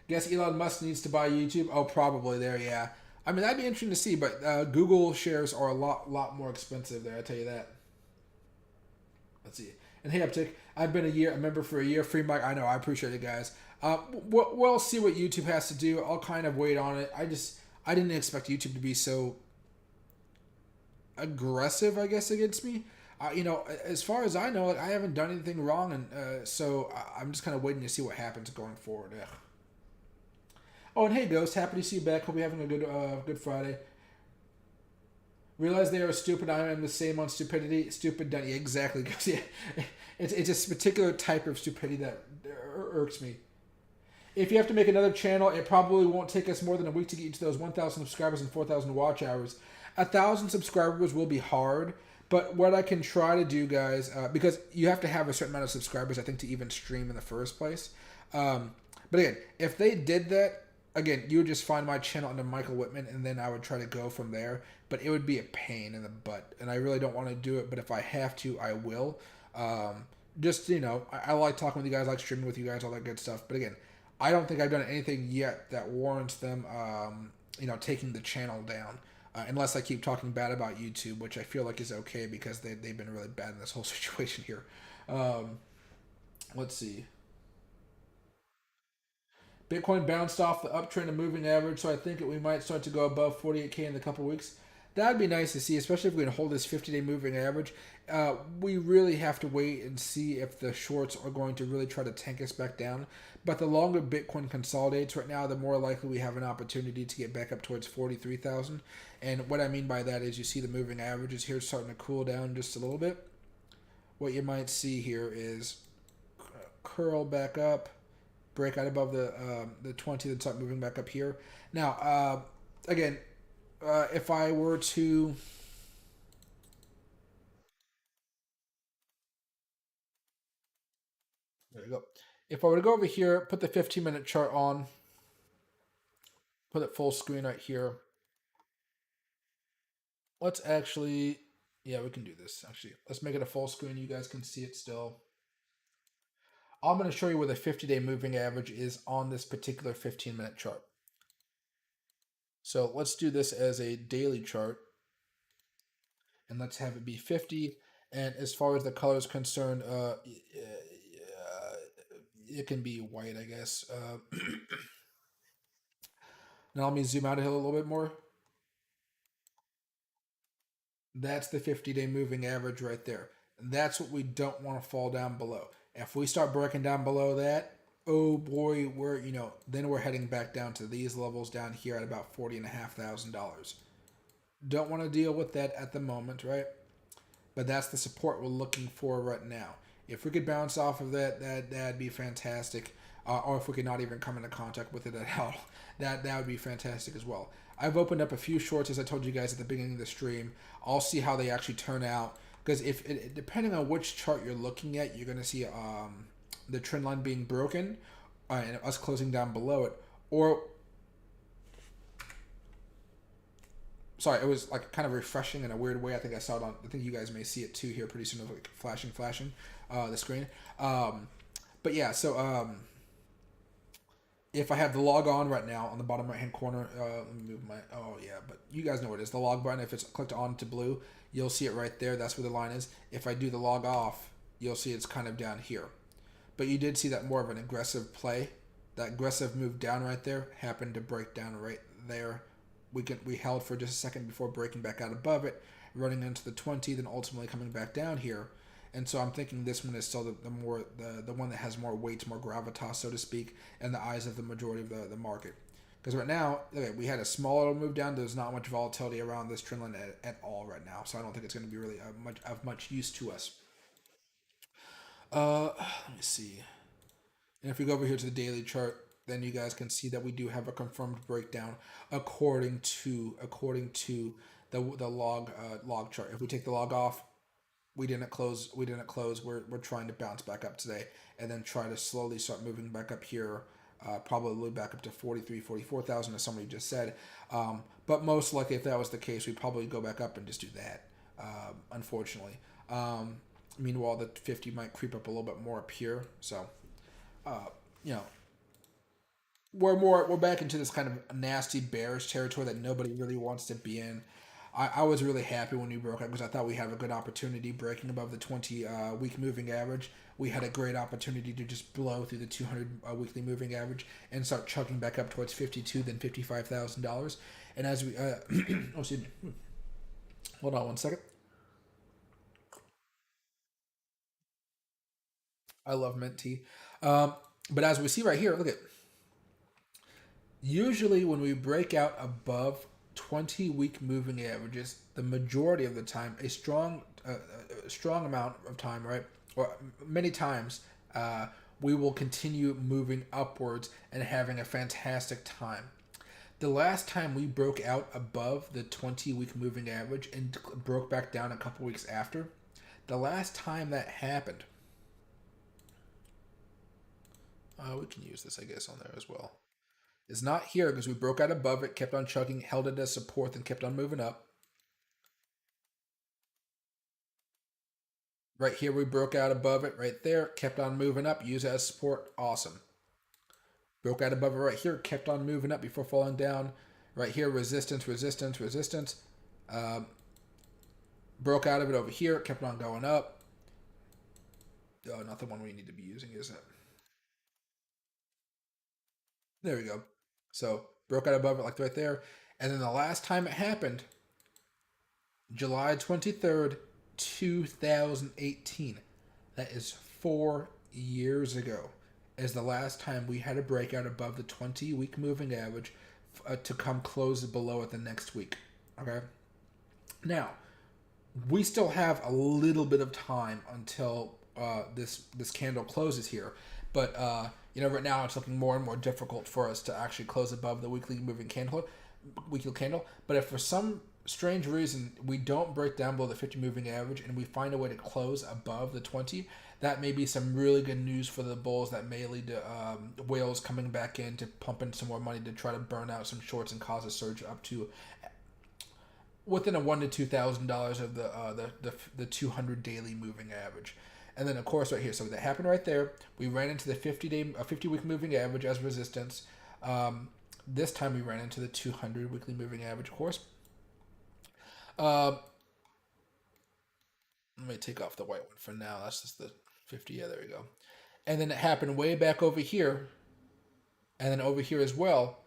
A: Guess Elon Musk needs to buy YouTube? Oh, probably there, yeah. I mean, that'd be interesting to see, but Google shares are a lot more expensive there, I tell you that. Let's see. And hey, Uptick, I've been a member for a year. Free mic, I know, I appreciate it, guys. We'll see what YouTube has to do. I'll kind of wait on it. I didn't expect YouTube to be so aggressive, I guess, against me. As far as I know, like, I haven't done anything wrong, and so I'm just kind of waiting to see what happens going forward. Ugh. Oh, and hey, Ghost, happy to see you back. Hope you're having a good Friday. Realize they are stupid. I am the same on stupidity. Stupid done. Yeah, exactly. Yeah, it's a particular type of stupidity that irks me. If you have to make another channel, it probably won't take us more than a week to get you to those 1,000 subscribers and 4,000 watch hours. 1,000 subscribers will be hard, but what I can try to do, guys, because you have to have a certain amount of subscribers, I think, to even stream in the first place. But again, if they did that, again, you would just find my channel under Michael Whitman, and then I would try to go from there. But it would be a pain in the butt, and I really don't want to do it. But if I have to, I will. Just I like talking with you guys, I like streaming with you guys, all that good stuff. But again, I don't think I've done anything yet that warrants them, taking the channel down. Unless I keep talking bad about YouTube, which I feel like is okay because they've been really bad in this whole situation here. Um, let's see. Bitcoin bounced off the uptrend and moving average, so I think we might start to go above 48K in a couple weeks. That'd be nice to see, especially if we can hold this 50-day moving average. We really have to wait and see if the shorts are going to really try to tank us back down. But the longer Bitcoin consolidates right now, the more likely we have an opportunity to get back up towards 43,000. And what I mean by that is you see the moving averages here starting to cool down just a little bit. What you might see here is curl back up, break out above the 20, then start moving back up here. Now, again, if I were to there you go. If I were to go over here, put the 15-minute chart on, put it full screen right here. Let's actually, yeah, we can do this actually. Let's make it a full screen. You guys can see it still. I'm going to show you where the 50-day moving average is on this particular 15-minute chart. So let's do this as a daily chart, and let's have it be 50. And as far as the color is concerned, it can be white, I guess. Now let me zoom out a little bit more. That's the 50-day moving average right there. That's what we don't want to fall down below. If we start breaking down below that, oh boy, then we're heading back down to these levels down here at about $40,500. Don't want to deal with that at the moment, right? But that's the support we're looking for right now. If we could bounce off of that'd be fantastic. Or if we could not even come into contact with it at all, that would be fantastic as well. I've opened up a few shorts, as I told you guys at the beginning of the stream. I'll see how they actually turn out, because depending on which chart you're looking at, you're going to see the trend line being broken and us closing down below it, or sorry, it was like kind of refreshing in a weird way. I think I saw it on. I think you guys may see it too here pretty soon. Of like flashing, the screen. But yeah, so if I have the log on right now on the bottom right hand corner, let me move my. Oh yeah, but you guys know what it is. The log button. If it's clicked on to blue, you'll see it right there. That's where the line is. If I do the log off, you'll see it's kind of down here. But you did see that more of an aggressive play. That aggressive move down right there happened to break down right there. We held for just a second before breaking back out above it, running into the 20, then ultimately coming back down here. And so I'm thinking this one is still the one that has more weight, more gravitas, so to speak, in the eyes of the majority of the market. Because right now, okay, we had a small little move down. There's not much volatility around this trend line at all right now, so I don't think it's going to be really much use to us. Let me see. And if we go over here to the daily chart, then you guys can see that we do have a confirmed breakdown according to the log chart. If we take the log off, we didn't close. We're trying to bounce back up today, and then try to slowly start moving back up here, probably back up to 44,000, as somebody just said. But most likely, if that was the case, we'd probably go back up and just do that. Unfortunately. Meanwhile, the 50 might creep up a little bit more up here. So, uh, you know, we're back into this kind of nasty bearish territory that nobody really wants to be in. I was really happy when we broke up because I thought we had a good opportunity breaking above the 20 week moving average. We had a great opportunity to just blow through the 200 weekly moving average and start chugging back up towards 52, then $55,000. And as we, oh, excuse me. Hold on one second. I love mint tea. Um, but as we see right here, look at usually when we break out above 20-week moving averages, the majority of the time, a strong amount of time, right, or many times, we will continue moving upwards and having a fantastic time. The last time we broke out above the 20-week moving average and broke back down a couple weeks after, the last time that happened, we can use this, I guess, on there as well. It's not here because we broke out above it, kept on chugging, held it as support, and kept on moving up. Right here, we broke out above it. Right there, kept on moving up. Use it as support. Awesome. Broke out above it right here, kept on moving up before falling down. Right here, resistance, resistance, resistance. Um, Broke out of it over here, kept on going up. Oh, not the one we need to be using, is it? There we go. So broke out above it like right there. And then the last time it happened, July 23rd, 2018. That is 4 years ago. Is the last time we had a breakout above the 20-week moving average to come close below it the next week. Okay. Now we still have a little bit of time until this candle closes here, but right now it's looking more and more difficult for us to actually close above the weekly candle. But if for some strange reason we don't break down below the 50 moving average and we find a way to close above the 20, that may be some really good news for the bulls. That may lead to whales coming back in to pump in some more money to try to burn out some shorts and cause a surge up to within a $1,000 to $2,000 of the 200 daily moving average. And then of course right here, so that happened right there. We ran into the 50-week moving average as resistance. This time we ran into the 200 weekly moving average, of course. Uh, Let me take off the white one for now. That's just the 50. Yeah, there we go. And then it happened way back over here, and then over here as well,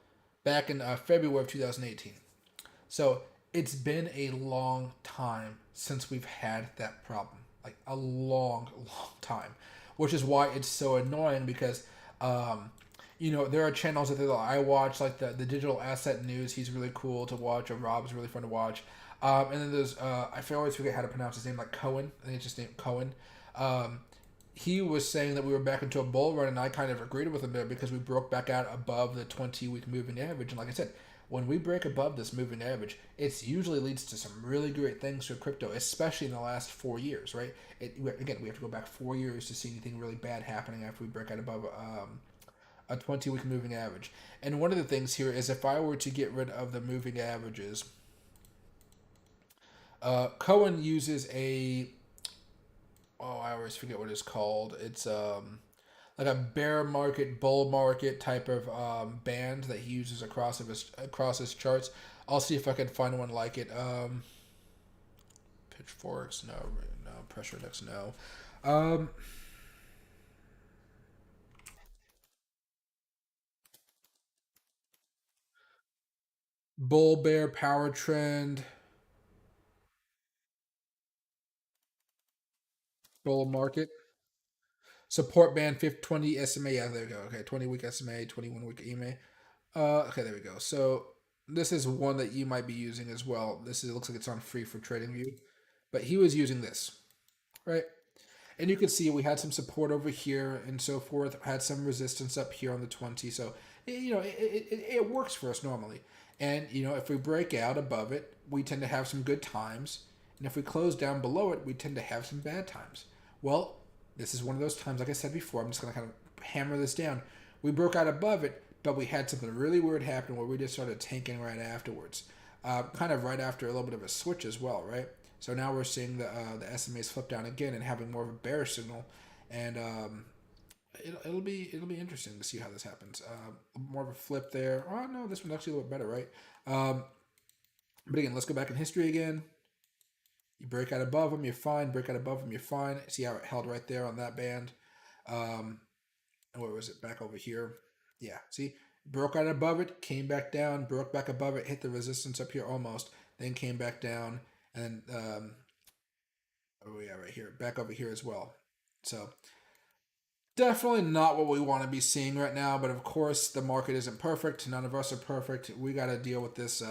A: back in February of 2018. So it's been a long time since we've had that problem. Like a long, long time. Which is why it's so annoying because, there are channels that I watch, like the Digital Asset News. He's really cool to watch. Or Rob's really fun to watch. And then there's, I always forget how to pronounce his name, like Cohen. I think it's just named Cohen. Um, he was saying that we were back into a bull run, and I kind of agreed with him there because we broke back out above the 20-week moving average. And like I said, when we break above this moving average, it usually leads to some really great things for crypto, especially in the last 4 years, right? Again, we have to go back 4 years to see anything really bad happening after we break out above a 20-week moving average. And one of the things here is if I were to get rid of the moving averages, Cohen uses I always forget what it's called. It's like a bear market, bull market type of band that he uses across his charts. I'll see if I can find one like it. Pitchforks, no, no. Pressure index, no. Um, Bull bear power trend, bull market. Support band 20 SMA. Yeah, there we go. Okay, 20-week SMA, 21-week EMA. Okay, there we go. So this is one that you might be using as well. It looks like it's on free for trading view, but he was using this, right? And you can see we had some support over here and so forth. Had some resistance up here on the 20. So it works for us normally. And if we break out above it, we tend to have some good times. And if we close down below it, we tend to have some bad times. Well, this is one of those times, like I said before, I'm just going to kind of hammer this down. We broke out above it, but we had something really weird happen where we just started tanking right afterwards. Kind of right after a little bit of a switch as well, right? So now we're seeing the SMAs flip down again and having more of a bearish signal, and it'll be interesting to see how this happens. More of a flip there. Oh no, this one's actually a little bit better, right? Um, but again, let's go back in history again. You break out above them, you're fine. Break out above them, you're fine. See how it held right there on that band. Um, and where was it? Back over here. Yeah, see? Broke out above it, came back down, broke back above it, hit the resistance up here almost, then came back down, and oh yeah, right here, back over here as well. So Definitely not what we want to be seeing right now, but of course the market isn't perfect. None of us are perfect. We got to deal with this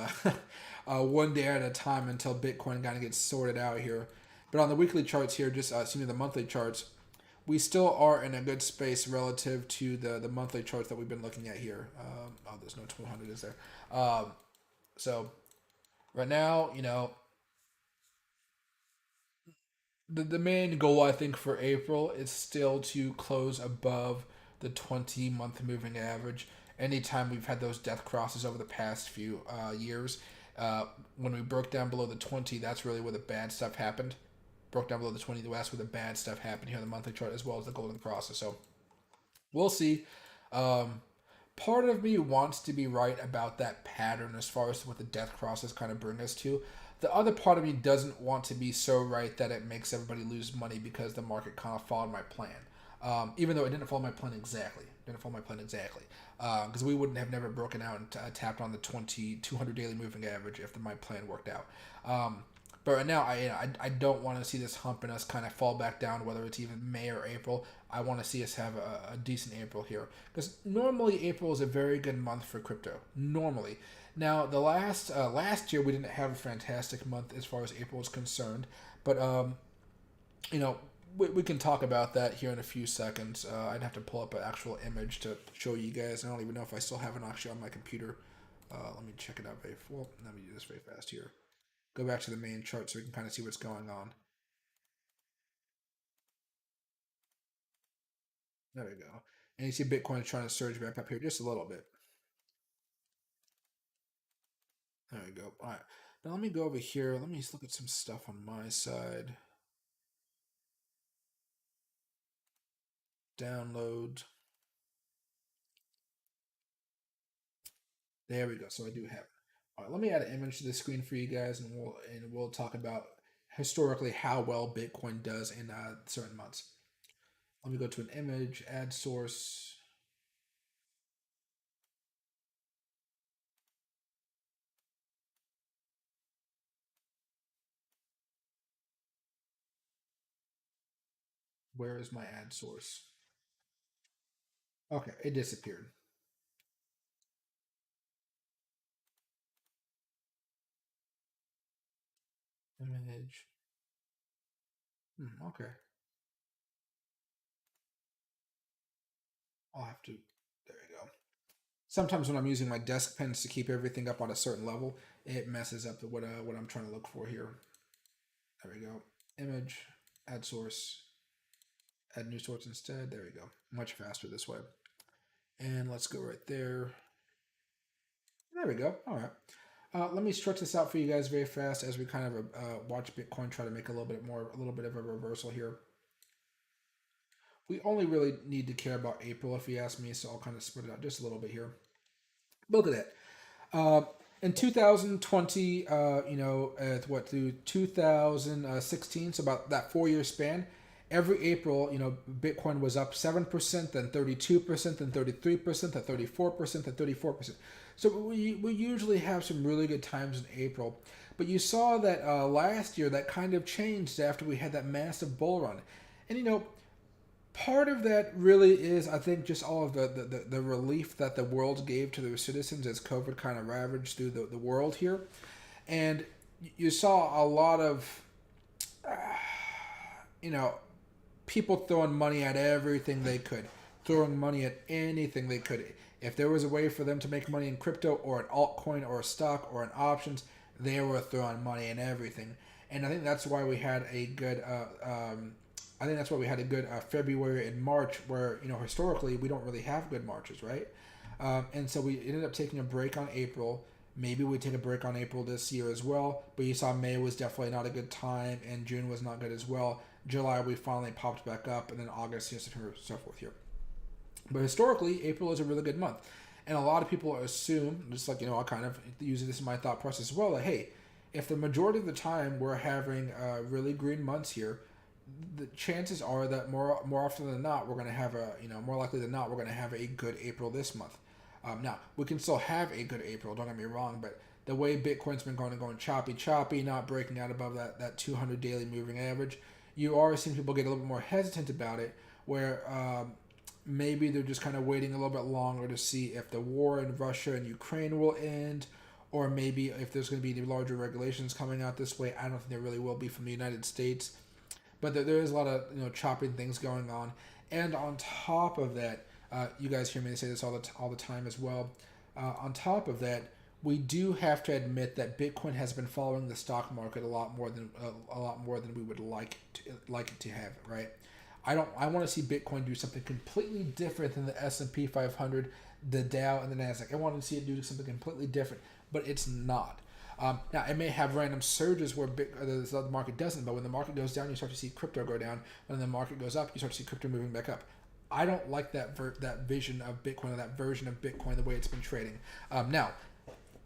A: one day at a time until Bitcoin kind of gets sorted out here. But on the weekly charts here, just excuse me, the monthly charts, we still are in a good space relative to the monthly charts that we've been looking at here. Oh, there's no 1200, is there? So right now, the main goal I think for April is still to close above the 20-month moving average. Anytime we've had those death crosses over the past few years, when we broke down below the 20, that's really where the bad stuff happened. Broke down below the 20, that's where the bad stuff happened here on the monthly chart as well as the golden crosses. So we'll see. Um, Part of me wants to be right about that pattern as far as what the death crosses kind of bring us to. The other part of me doesn't want to be so right that it makes everybody lose money because the market kind of followed my plan. Even though it didn't follow my plan exactly. Didn't follow my plan exactly. Because we wouldn't have never broken out and tapped on the 200 daily moving average if my plan worked out. But right now, I don't want to see this hump and us kind of fall back down, whether it's even May or April. I want to see us have a decent April here. Because normally April is a very good month for crypto. Normally. Now, the last year we didn't have a fantastic month as far as April is concerned. But, you know, we can talk about that here in a few seconds. I'd have to pull up an actual image to show you guys. I don't even know if I still have it actually on my computer. Let me check it out very well. Let me do this very fast here. Go back to the main chart so we can kind of see what's going on. There we go. And you see Bitcoin is trying to surge back up here just a little bit. There we go. All right. Now let me go over here. Let me just look at some stuff on my side. Download. There we go. So I do have it. All right. Let me add an image to the screen for you guys, and we'll talk about historically how well Bitcoin does in certain months. Let me go to an image, add source. Where is my ad source? Okay, it disappeared. Image. Okay. I'll have to. There you go. Sometimes when I'm using my desk pens to keep everything up on a certain level, it messes up what I'm trying to look for here. There we go. Image, add source, add new source instead. There we go. Much faster this way. And let's go right there. There we go. All right. Let me stretch this out for you guys very fast as we kind of watch Bitcoin try to make a little bit of a reversal here. We only really need to care about April if you ask me, so I'll kind of split it out just a little bit here. Look at that. Uh, in 2020, what through 2016, so about that 4 year span, every April, Bitcoin was up 7%, then 32%, then 33%, then 34%, then 34%. So we usually have some really good times in April. But you saw that last year that kind of changed after we had that massive bull run. And part of that really is, I think, just all of the relief that the world gave to their citizens as COVID kind of ravaged through the world here. And you saw a lot of, people throwing money at everything they could, throwing money at anything they could. If there was a way for them to make money in crypto or an altcoin or a stock or an options, they were throwing money in everything. And I think that's why we had a good February and March, where historically we don't really have good Marches, right? And so we ended up taking a break on April. Maybe we take a break on April this year as well. But you saw May was definitely not a good time, and June was not good as well. July we finally popped back up, and then August, September, so forth here. But historically, April is a really good month, and a lot of people assume, just like I kind of use this in my thought process as well, that hey, if the majority of the time we're having really green months here, the chances are that more often than not we're going to have more likely than not we're going to have a good April this month. Now we can still have a good April. Don't get me wrong, but the way Bitcoin's been going choppy, not breaking out above that 200 daily moving average, you are seeing people get a little bit more hesitant about it. Where maybe they're just kind of waiting a little bit longer to see if the war in Russia and Ukraine will end, or maybe if there's going to be any larger regulations coming out this way. I don't think there really will be from the United States, but there is a lot of chopping things going on. And on top of that, you guys hear me say this all the time as well. On top of that, we do have to admit that Bitcoin has been following the stock market a lot more than we would like it to have, right? I want to see Bitcoin do something completely different than the S&P 500, the Dow, and the Nasdaq. I want to see it do something completely different, but it's not. Now, it may have random surges where the market doesn't, but when the market goes down, you start to see crypto go down. When the market goes up, you start to see crypto moving back up. I don't like that vision of Bitcoin, or that version of Bitcoin, the way it's been trading. Now,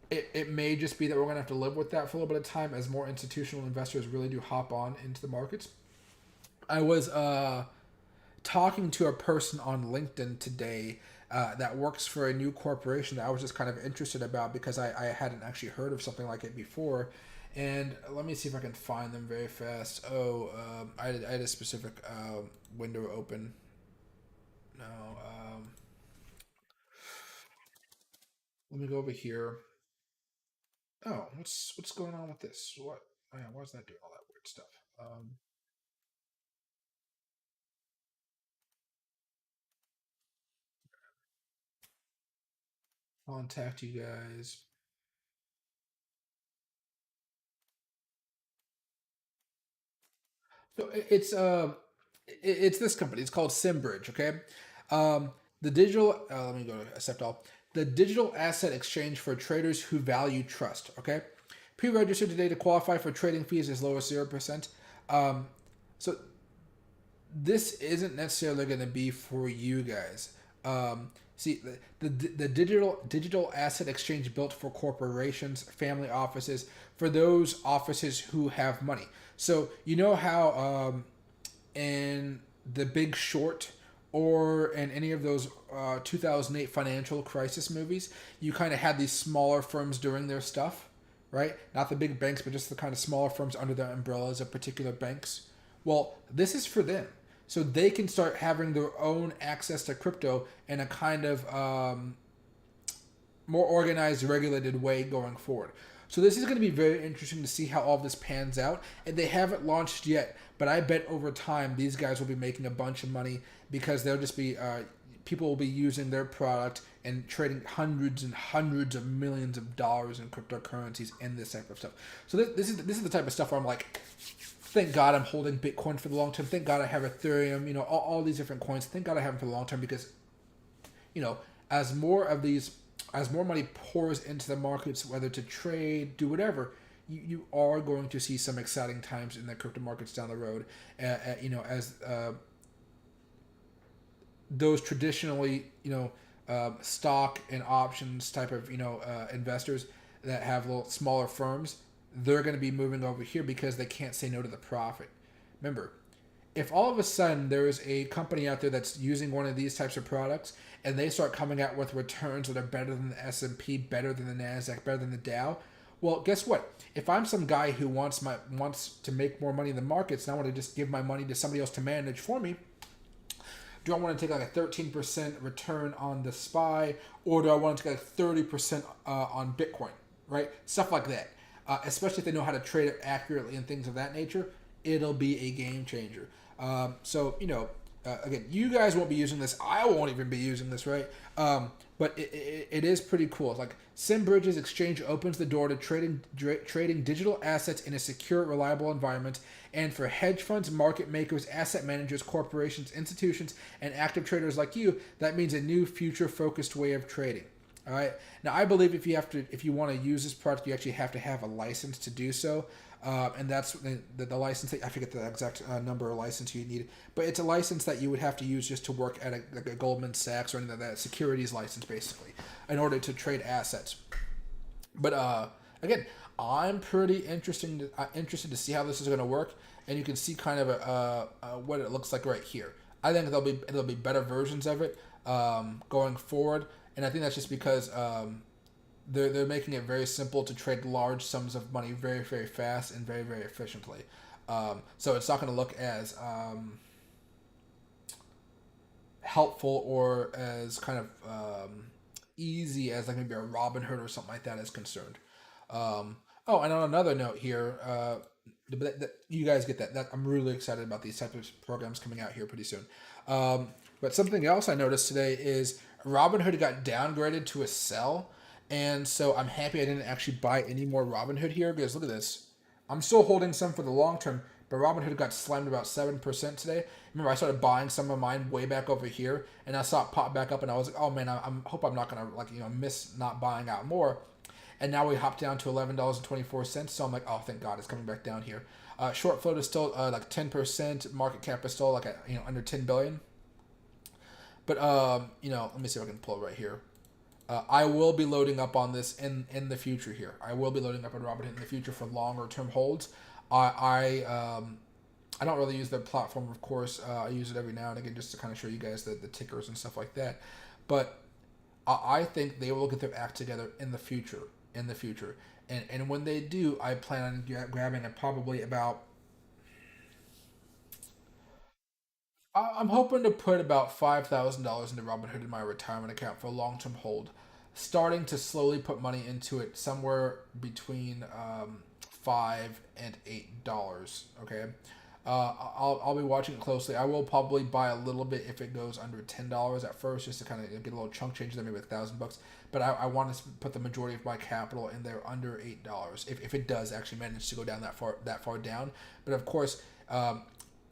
A: it may just be that we're going to have to live with that for a little bit of time as more institutional investors really do hop on into the markets. I was talking to a person on LinkedIn today that works for a new corporation that I was just kind of interested about because I hadn't actually heard of something like it before. And let me see if I can find them very fast. I had a specific window open. No, let me go over here. Oh, what's going on with this? What? Oh, yeah, why is that doing all that weird stuff? Contact you guys. So it's this company. It's called Simbridge. Okay, um, the digital. Let me go to accept all. The digital asset exchange for traders who value trust. Okay, pre-register today to qualify for trading fees as low as 0%. Um, so this isn't necessarily going to be for you guys. See, the digital asset exchange built for corporations, family offices, for those offices who have money. So you know how in The Big Short or in any of those 2008 financial crisis movies, you kind of had these smaller firms doing their stuff, right? Not the big banks, but just the kind of smaller firms under the umbrellas of particular banks. Well, this is for them. So they can start having their own access to crypto in a kind of more organized, regulated way going forward. So this is going to be very interesting to see how all this pans out. And they haven't launched yet, but I bet over time these guys will be making a bunch of money because they'll just be people will be using their product and trading hundreds and hundreds of millions of dollars in cryptocurrencies and this type of stuff. So this is the type of stuff where I'm like, thank God I'm holding Bitcoin for the long term. Thank God I have Ethereum. All these different coins. Thank God I have them for the long term because you know, as more of these, as more money pours into the markets, whether to trade, do whatever, you are going to see some exciting times in the crypto markets down the road. As those traditionally, stock and options type of, investors that have little smaller firms, they're going to be moving over here because they can't say no to the profit. Remember, if all of a sudden there is a company out there that's using one of these types of products and they start coming out with returns that are better than the S&P, better than the Nasdaq, better than the Dow, well, guess what? If I'm some guy who wants to make more money in the markets and I want to just give my money to somebody else to manage for me, do I want to take like a 13% return on the SPY, or do I want to take like 30% on Bitcoin, right? Stuff like that. Especially if they know how to trade it accurately and things of that nature, it'll be a game changer. Again, you guys won't be using this. I won't even be using this, right? But it is pretty cool. It's like SimBridge's exchange opens the door to trading digital assets in a secure, reliable environment. And for hedge funds, market makers, asset managers, corporations, institutions, and active traders like you, that means a new future-focused way of trading. All right. Now, I believe if you want to use this product, you actually have to have a license to do so, and that's the license. I forget the exact number of license you need, but it's a license that you would have to use just to work at a Goldman Sachs or anything like that, securities license basically, in order to trade assets. But again, I'm pretty interested to see how this is going to work, and you can see kind of what it looks like right here. I think there'll be better versions of it going forward, and I think that's just because they're making it very simple to trade large sums of money very very fast and very very efficiently. So it's not going to look helpful or as kind of easy as like maybe a Robinhood or something like that is concerned. Oh, and on another note here, you guys get that. I'm really excited about these types of programs coming out here pretty soon. But something else I noticed today is Robinhood got downgraded to a sell, and so I'm happy I didn't actually buy any more Robinhood here because look at this. I'm still holding some for the long term, but Robinhood got slammed about 7% today. Remember, I started buying some of mine way back over here, and I saw it pop back up, and I was like, "Oh man, I'm hope I'm not gonna miss not buying out more." And now we hopped down to $11.24. So I'm like, "Oh, thank God, it's coming back down here." Short float is still like 10%. Market cap is still like under 10 billion. But let me see if I can pull it right here. I will be loading up on this in the future here. I will be loading up on Robinhood in the future for longer term holds. I don't really use the platform, of course. I use it every now and again just to kind of show you guys the tickers and stuff like that. But I think they will get their act together in the future. And when they do, I plan on grabbing probably about. I'm hoping to put about $5,000 into Robinhood in my retirement account for a long term hold, starting to slowly put money into it somewhere between $5 and $8. Okay, I'll be watching it closely. I will probably buy a little bit if it goes under $10 at first, just to kind of get a little chunk change there, maybe $1,000. But I want to put the majority of my capital in there under $8 if it does actually manage to go down that far down. But of course.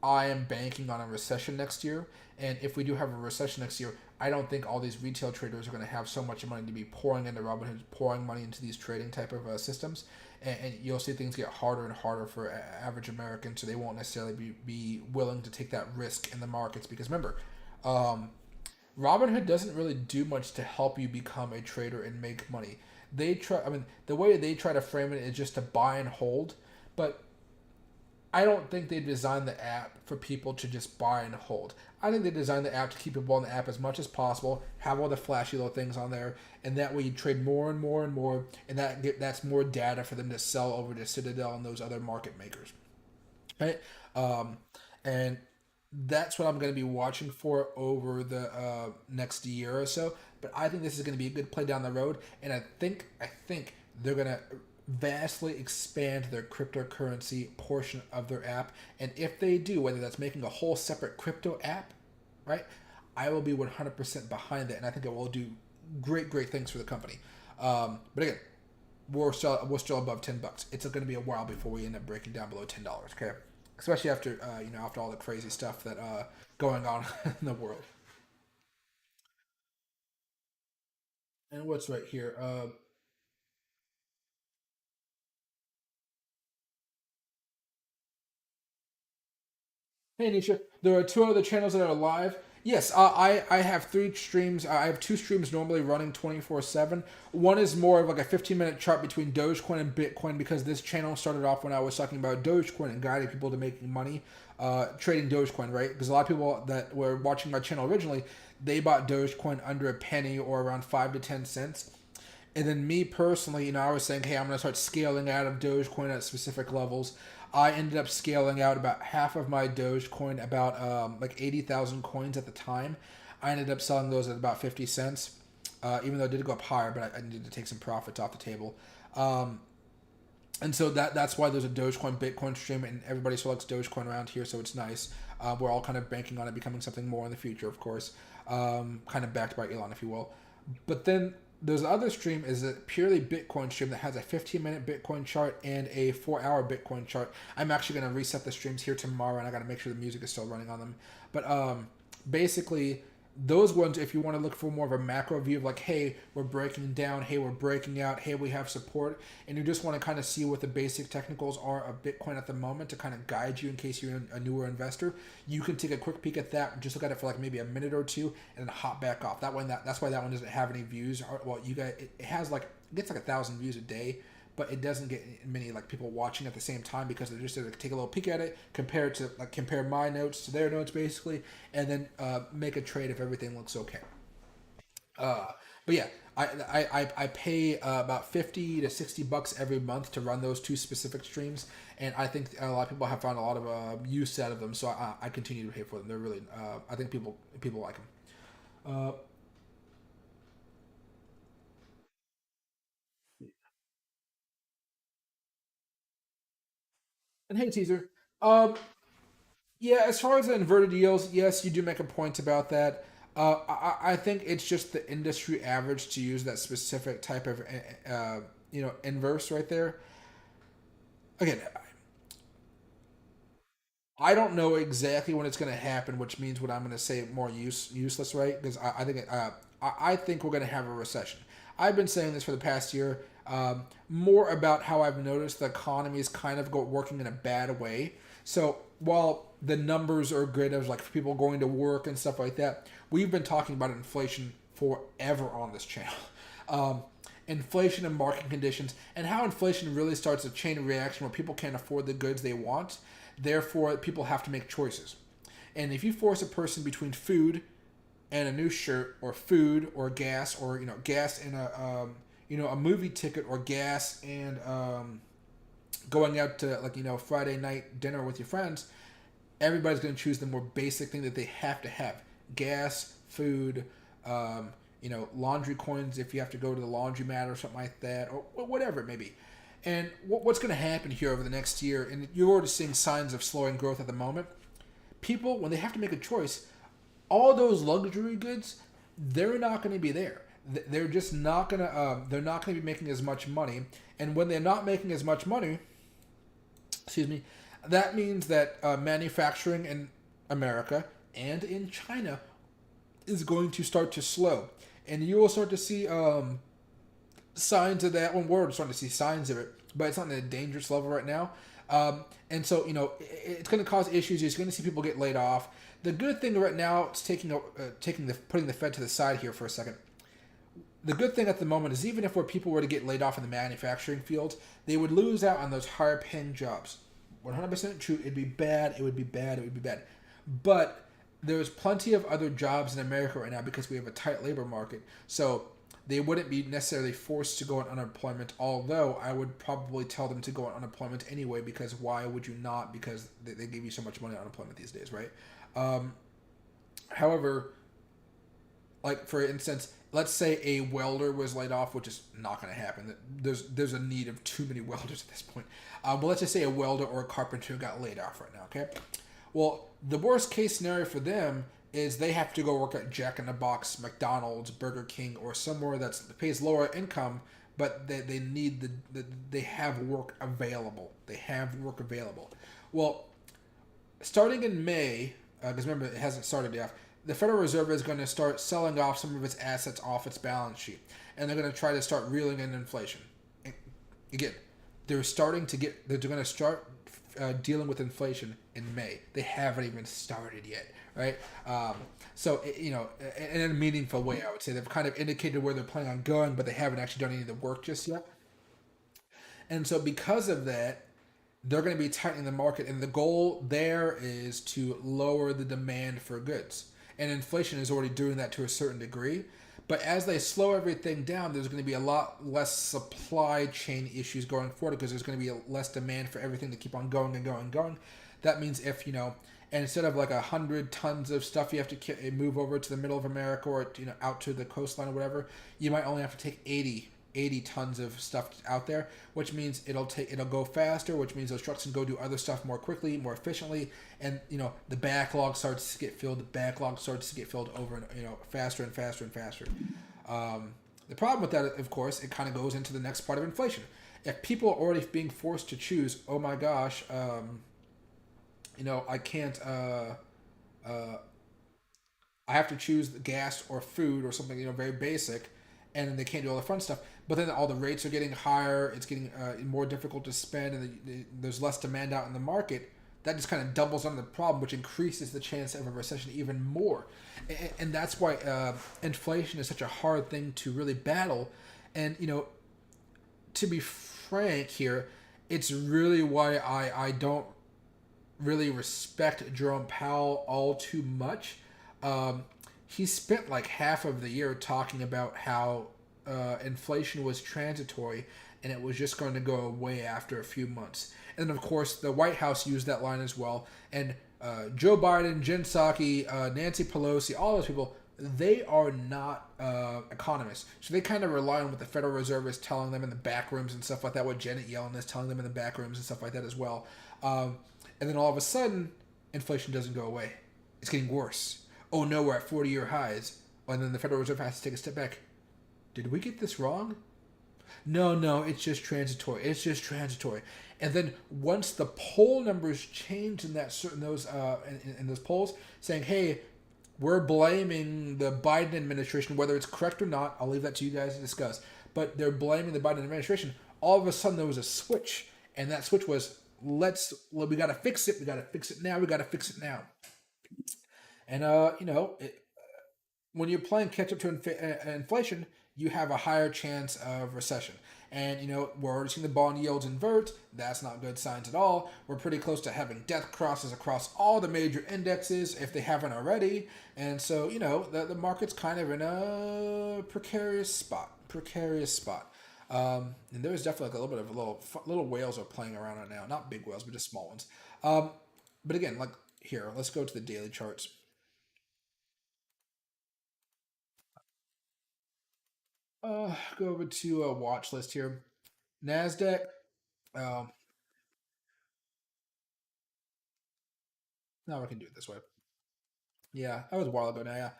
A: I am banking on a recession next year, and if we do have a recession next year, I don't think all these retail traders are going to have so much money to be pouring into Robinhood, pouring money into these trading type of systems, and you'll see things get harder and harder for average Americans, so they won't necessarily be willing to take that risk in the markets because remember, Robinhood doesn't really do much to help you become a trader and make money. The way they try to frame it is just to buy and hold, but I don't think they designed the app for people to just buy and hold. I think they designed the app to keep people on the app as much as possible, have all the flashy little things on there, and that way you trade more and more and more, and that's more data for them to sell over to Citadel and those other market makers, right? And that's what I'm going to be watching for over the next year or so. But I think this is going to be a good play down the road, and I think they're going to vastly expand their cryptocurrency portion of their app. And if they do, whether that's making a whole separate crypto app, right, I will be 100% behind that. And I think it will do great things for the company. But again, we're still above $10. It's going to be a while before we end up breaking down below $10. Okay, especially after after all the crazy stuff that going on in the world. And what's right here? Hey Nisha, there are two other channels that are live. Yes, I have three streams. I have two streams normally running 24/7. One is more of like a 15-minute chart between Dogecoin and Bitcoin because this channel started off when I was talking about Dogecoin and guiding people to making money trading Dogecoin, right? Because a lot of people that were watching my channel originally, they bought Dogecoin under a penny or around 5 to 10 cents. And then me personally, I was saying, hey, I'm going to start scaling out of Dogecoin at specific levels. I ended up scaling out about half of my Dogecoin, about like 80,000 coins at the time. I ended up selling those at about 50 cents, even though it did go up higher, but I needed to take some profits off the table. And so that's why there's a Dogecoin Bitcoin stream, and everybody selects Dogecoin around here, so it's nice. We're all kind of banking on it becoming something more in the future, of course, kind of backed by Elon, if you will. But then there's other stream is a purely Bitcoin stream that has a 15-minute Bitcoin chart and a 4-hour Bitcoin chart. I'm actually going to reset the streams here tomorrow, and I got to make sure the music is still running on them. But basically, those ones, if you want to look for more of a macro view of like, hey, we're breaking down, hey, we're breaking out, hey, we have support, and you just want to kind of see what the basic technicals are of Bitcoin at the moment to kind of guide you in case you're a newer investor, you can take a quick peek at that, just look at it for like maybe a minute or two, and then hop back off. That's why that one doesn't have any views. Well, it has like, it gets like 1,000 views a day, but it doesn't get many like people watching at the same time because they're just to take a little peek at it, compare my notes to their notes basically, and then make a trade if everything looks okay. Uh, but yeah, I pay about 50 to 60 bucks every month to run those two specific streams, and I think a lot of people have found a lot of use out of them. So I continue to pay for them. They're really I think people like them. Uh, and hey, Teaser. Um, yeah, as far as the inverted yields, yes, you do make a point about that. I think it's just the industry average to use that specific type of inverse right there. Again, I don't know exactly when it's going to happen, which means what I'm going to say more useless, right? Because I think we're going to have a recession. I've been saying this for the past year. More about how I've noticed the economy is kind of working in a bad way. So while the numbers are good, as like for people going to work and stuff like that, we've been talking about inflation forever on this channel. Um, Inflation and market conditions, and how inflation really starts a chain reaction where people can't afford the goods they want. Therefore, people have to make choices. And if you force a person between food and a new shirt, or food or gas, or gas and a movie ticket, or gas and going out to Friday night dinner with your friends, everybody's going to choose the more basic thing that they have to have: gas, food, laundry coins if you have to go to the laundromat or something like that, or whatever it may be. And what's going to happen here over the next year, and you're already seeing signs of slowing growth at the moment, people, when they have to make a choice, all those luxury goods, they're not going to be there. They're just not going to, they're not going to be making as much money. And when they're not making as much money, excuse me, that means that manufacturing in America and in China is going to start to slow. And you will start to see signs of that. When we're starting to see signs of it, but it's not at a dangerous level right now. And so, it's going to cause issues. You're going to see people get laid off. The good thing right now, it's putting the Fed to the side here for a second. The good thing at the moment is, even if people were to get laid off in the manufacturing field, they would lose out on those higher paying jobs. 100% true. It'd be bad. It would be bad. It would be bad. But there's plenty of other jobs in America right now because we have a tight labor market. So they wouldn't be necessarily forced to go on unemployment, although I would probably tell them to go on unemployment anyway, because why would you not? Because they give you so much money on unemployment these days, right? However, like for instance, let's say a welder was laid off, which is not going to happen. There's a need of too many welders at this point. But let's just say a welder or a carpenter got laid off right now, okay? Well, the worst case scenario for them is they have to go work at Jack in the Box, McDonald's, Burger King, or somewhere that pays lower income, but they need they have work available. They have work available. Well, starting in May, because remember it hasn't started yet, the Federal Reserve is going to start selling off some of its assets off its balance sheet, and they're going to try to start reeling in inflation. And again, they're going to start dealing with inflation in May. They haven't even started yet, right? So in a meaningful way, I would say they've kind of indicated where they're planning on going, but they haven't actually done any of the work just yet. And so because of that, they're going to be tightening the market, and the goal there is to lower the demand for goods. And inflation is already doing that to a certain degree. But as they slow everything down, there's going to be a lot less supply chain issues going forward, because there's going to be less demand for everything to keep on going and going and going. That means if, and instead of like 100 tons of stuff you have to move over to the middle of America, or out to the coastline or whatever, you might only have to take 80 tons of stuff out there, which means it'll go faster, which means those trucks can go do other stuff more quickly, more efficiently, and the backlog starts to get filled. The backlog starts to get filled over and faster and faster and faster. The problem with that, of course, it kind of goes into the next part of inflation. If people are already being forced to choose, oh my gosh, I can't. I have to choose the gas or food or something very basic, and they can't do all the fun stuff. But then all the rates are getting higher. It's getting more difficult to spend, and there's less demand out in the market. That just kind of doubles on the problem, which increases the chance of a recession even more. And that's why inflation is such a hard thing to really battle. And to be frank here, it's really why I don't really respect Jerome Powell all too much. He spent like half of the year talking about how inflation was transitory and it was just going to go away after a few months. And then, of course, the White House used that line as well. And Joe Biden, Jen Psaki, Nancy Pelosi, all those people, they are not economists. So they kind of rely on what the Federal Reserve is telling them in the back rooms and stuff like that, what Janet Yellen is telling them in the back rooms and stuff like that as well. And then all of a sudden, inflation doesn't go away. It's getting worse. Oh no, we're at 40-year highs. And then the Federal Reserve has to take a step back. Did we get this wrong? No, no, it's just transitory. It's just transitory. And then once the poll numbers change in that certain those in those polls, saying, "Hey, we're blaming the Biden administration, whether it's correct or not, I'll leave that to you guys to discuss." But they're blaming the Biden administration. All of a sudden, there was a switch, and that switch was, we got to fix it. We got to fix it now. We got to fix it now. And when you're playing catch up to inflation, you have a higher chance of recession. And we're already seeing the bond yields invert. That's not good signs at all. We're pretty close to having death crosses across all the major indexes if they haven't already. And so the market's kind of in a precarious spot. And there's definitely like a little bit of little whales are playing around right now. Not big whales, but just small ones. But again, like here, let's go to the daily charts. Go over to a watch list here. Nasdaq. Um, Now we can do it this way. Yeah, that was a while ago now. Yeah,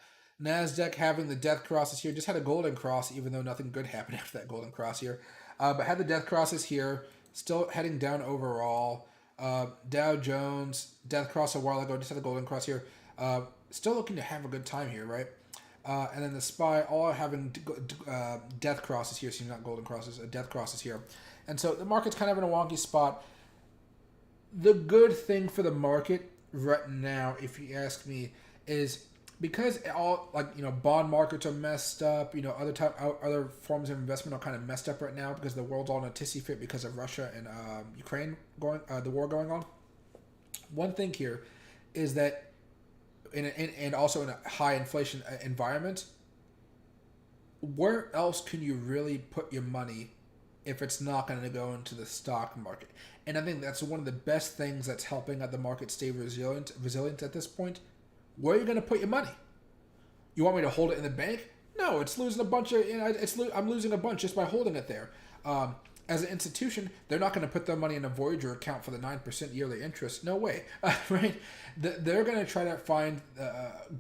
A: Nasdaq having the death crosses here. Just had a golden cross, even though nothing good happened after that golden cross here. But had the death crosses here. Still heading down overall. Dow Jones death cross a while ago. Just had a golden cross here. Still looking to have a good time here, right? And then the SPY all having death crosses here. So not golden crosses, death crosses here. And so the market's kind of in a wonky spot. The good thing for the market right now, if you ask me, is because all bond markets are messed up. Other forms of investment are kind of messed up right now because the world's all in a tissy fit because of Russia and Ukraine the war going on. One thing here is that and also in a high inflation environment, where else can you really put your money if it's not going to go into the stock market? And I think that's one of the best things that's helping the market stay resilient at this point. Where are you going to put your money? You want me to hold it in the bank? No, it's losing a bunch of. I'm losing a bunch just by holding it there. As an institution, they're not going to put their money in a Voyager account for the 9% yearly interest. No way, right? They're going to try to find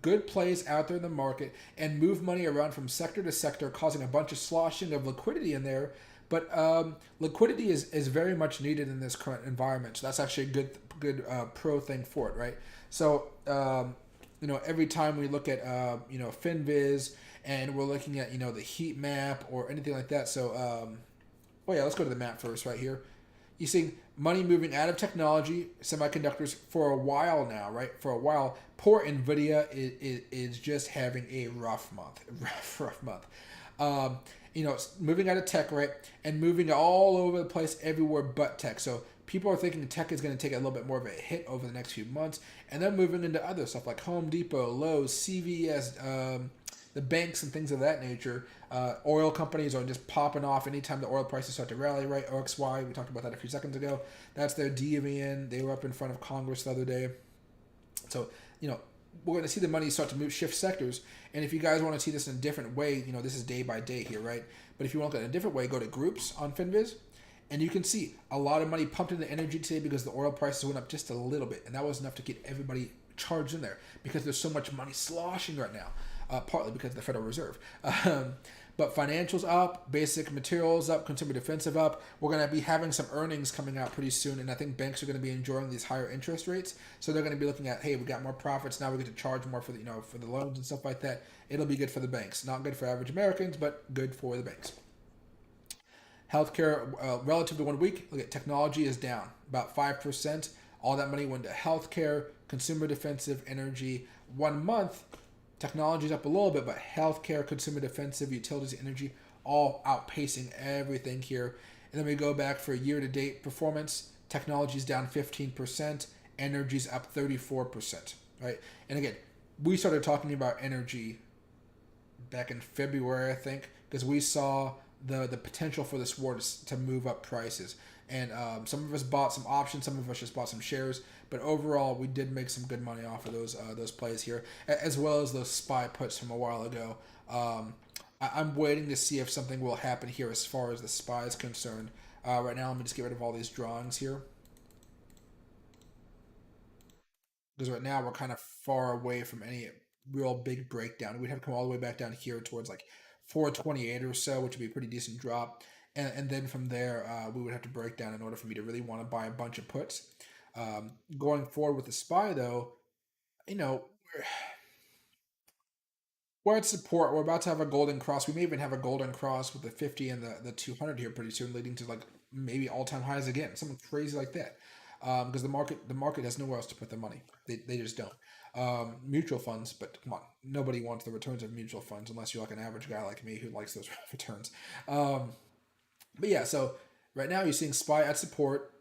A: good plays out there in the market and move money around from sector to sector, causing a bunch of sloshing of liquidity in there. But liquidity is very much needed in this current environment. So that's actually a good pro thing for it, right? So every time we look at FinViz and we're looking at the heat map or anything like that. So let's go to the map first, right here. You see money moving out of technology, semiconductors for a while now, right? For a while, poor Nvidia is just having a rough month, rough month. Moving out of tech, right, and moving all over the place everywhere but tech. So people are thinking tech is going to take a little bit more of a hit over the next few months, and then moving into other stuff like Home Depot, Lowe's, CVS, the banks and things of that nature. Oil companies are just popping off anytime the oil prices start to rally, right? OXY, we talked about that a few seconds ago. That's their dividend. They were up in front of Congress the other day. So, we're going to see the money start to shift sectors. And if you guys want to see this in a different way, this is day by day here, right? But if you want to go in a different way, go to groups on FinViz. And you can see a lot of money pumped into energy today because the oil prices went up just a little bit. And that was enough to get everybody charged in there because there's so much money sloshing right now, partly because of the Federal Reserve. But financials up, basic materials up, consumer defensive up. We're going to be having some earnings coming out pretty soon, and I think banks are going to be enjoying these higher interest rates. So they're going to be looking at, hey, we got more profits now. We get to charge more for for the loans and stuff like that. It'll be good for the banks. Not good for average Americans, but good for the banks. Healthcare, relative to 1 week, look at technology is down about 5%. All that money went to healthcare, consumer defensive, energy. 1 month, technology's up a little bit, but healthcare, consumer defensive, utilities, energy, all outpacing everything here. And then we go back for year-to-date performance. Technology's down 15%. Energy's up 34%, right? And again, we started talking about energy back in February, I think, because we saw the potential for this war to move up prices. and some of us bought some options, some of us just bought some shares. But overall, we did make some good money off of those plays here, as well as those SPY puts from a while ago. I'm waiting to see if something will happen here as far as the SPY is concerned. Right now, let me just get rid of all these drawings here, because right now we're kind of far away from any real big breakdown. We'd have to come all the way back down here towards like 428 or so, which would be a pretty decent drop. And then from there, we would have to break down in order for me to really want to buy a bunch of puts. Going forward with the SPY, though, you know, we're at support. We're about to have a golden cross. We may even have a golden cross with the 50 and the 200 here pretty soon, leading to like maybe all time highs again, something crazy like that. Because the market has nowhere else to put their money. They just don't. Mutual funds, but come on, nobody wants the returns of mutual funds unless you're like an average guy like me who likes those returns. But yeah, so right now you're seeing SPY at support.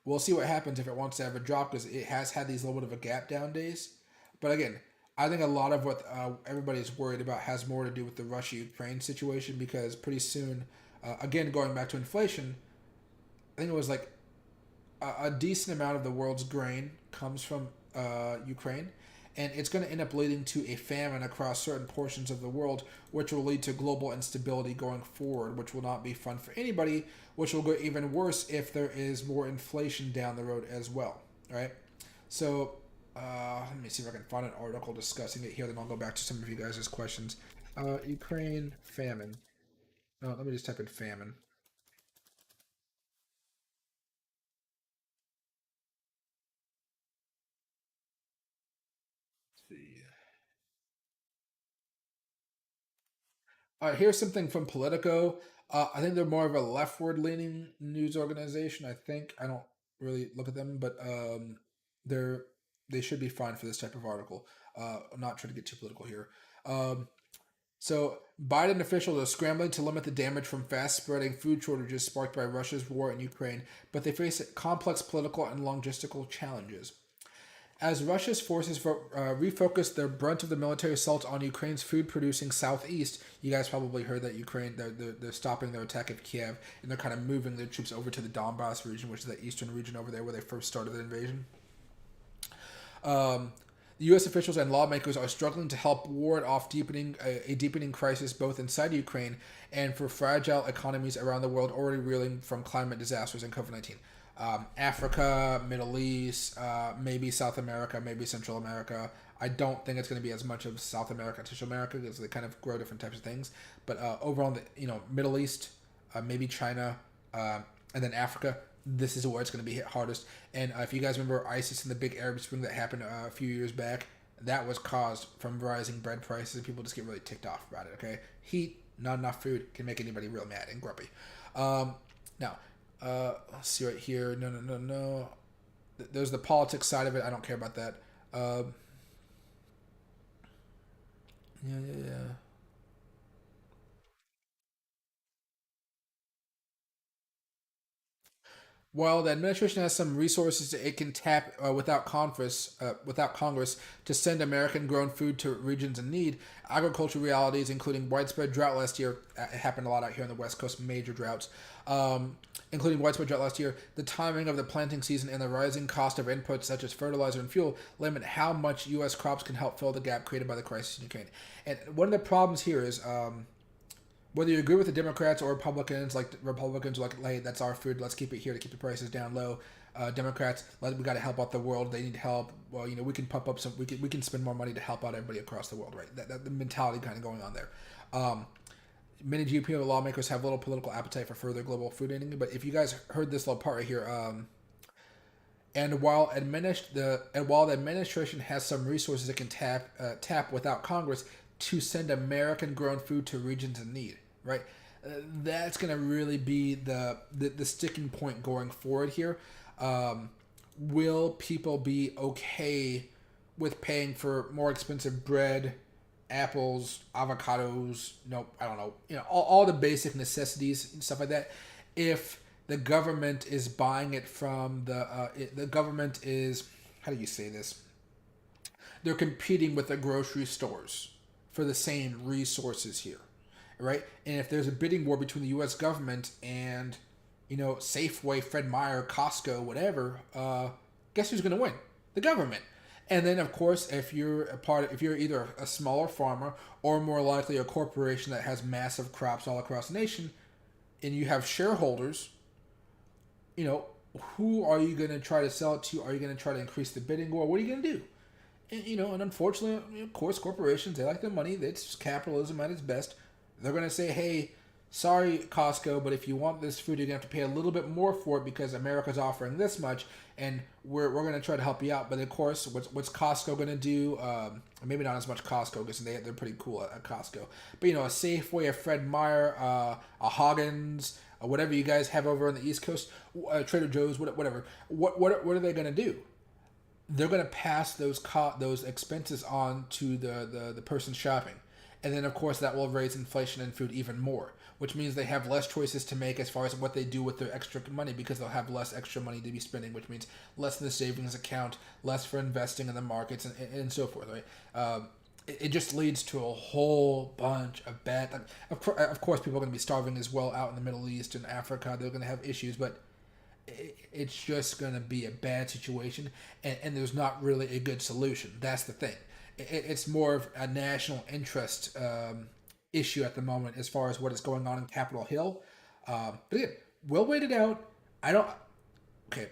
A: We'll see what happens if it wants to have a drop because it has had these little bit of a gap down days. But again, I think a lot of what everybody's worried about has more to do with the Russia Ukraine situation because pretty soon, again, going back to inflation, I think it was like a decent amount of the world's grain comes from Ukraine, and it's going to end up leading to a famine across certain portions of the world, which will lead to global instability going forward, which will not be fun for anybody, which will go even worse if there is more inflation down the road as well, right? So let me see if I can find an article discussing it here, then I'll go back to some of you guys' questions. Ukraine famine. Let me just type in famine. Let's see. Here's something from Politico. I think they're more of a leftward leaning news organization. I think I don't really look at them, but they're they should be fine for this type of article. I'm not trying to get too political here. Um, so Biden officials are scrambling to limit the damage from fast spreading food shortages sparked by Russia's war in Ukraine, but they face complex political and logistical challenges. As Russia's forces refocus their brunt of the military assault on Ukraine's food-producing southeast, you guys probably heard that Ukraine they're stopping their attack of Kiev and they're kind of moving their troops over to the Donbass region, which is the eastern region over there where they first started the invasion. Um, the U.S. officials and lawmakers are struggling to help ward off a deepening crisis both inside Ukraine and for fragile economies around the world already reeling from climate disasters and COVID 19. Africa, Middle East, maybe South America, maybe Central America. I don't think it's going to be as much of South America and Central America because they kind of grow different types of things. But overall, the Middle East, maybe China, and then Africa. This is where it's going to be hit hardest. And if you guys remember ISIS and the big Arab Spring that happened a few years back, that was caused from rising bread prices. People just get really ticked off about it. Okay, heat, not enough food can make anybody real mad and grumpy. Now, let's see right here. No, no, no, no. There's the politics side of it. I don't care about that. Yeah, yeah, yeah. While the administration has some resources it can tap without Congress to send American-grown food to regions in need, agricultural realities, including widespread drought last year, it happened a lot out here on the West Coast, major droughts, including widespread drought last year, the timing of the planting season and the rising cost of inputs such as fertilizer and fuel limit how much U.S. crops can help fill the gap created by the crisis in Ukraine. And one of the problems here is whether you agree with the Democrats or Republicans are like, hey, that's our food, let's keep it here to keep the prices down low. Democrats, we got to help out the world. They need help. Well, we can pump up some. We can spend more money to help out everybody across the world, right? That the mentality kind of going on there. Many GOP lawmakers have little political appetite for further global food aiding. But if you guys heard this little part right here, and while the administration has some resources it can tap without Congress to send American-grown food to regions in need, right? That's going to really be the sticking point going forward here. Will people be okay with paying for more expensive bread, apples, avocados? No, I don't know. All the basic necessities and stuff like that. If the government is buying it from the government is, how do you say this? They're competing with the grocery stores for the same resources here, right? And if there's a bidding war between the U.S. government and Safeway, Fred Meyer, Costco, whatever, guess who's going to win? The government. And then, of course, if you're either a smaller farmer or more likely a corporation that has massive crops all across the nation, and you have shareholders, you know, who are you going to try to sell it to? Are you going to try to increase the bidding war? What are you going to do? And unfortunately, of course, corporations, they like their money. It's capitalism at its best. They're going to say, hey, sorry, Costco, but if you want this food, you're going to have to pay a little bit more for it because America's offering this much, and we're going to try to help you out. But of course, what's Costco going to do? Maybe not as much Costco because they're pretty cool at Costco. But, a Safeway, a Fred Meyer, a Hoggins, whatever you guys have over on the East Coast, Trader Joe's, whatever. What are they going to do? They're going to pass those expenses on to the person shopping, and then of course that will raise inflation in food even more, which means they have less choices to make as far as what they do with their extra money because they'll have less extra money to be spending, which means less in the savings account, less for investing in the markets, and so forth. Right? It just leads to a whole bunch of bad. Of course, people are going to be starving as well out in the Middle East and Africa. They're going to have issues, but it's just going to be a bad situation, and there's not really a good solution. That's the thing. It's more of a national interest issue at the moment as far as what is going on in Capitol Hill. But again, we'll wait it out. I don't. Okay,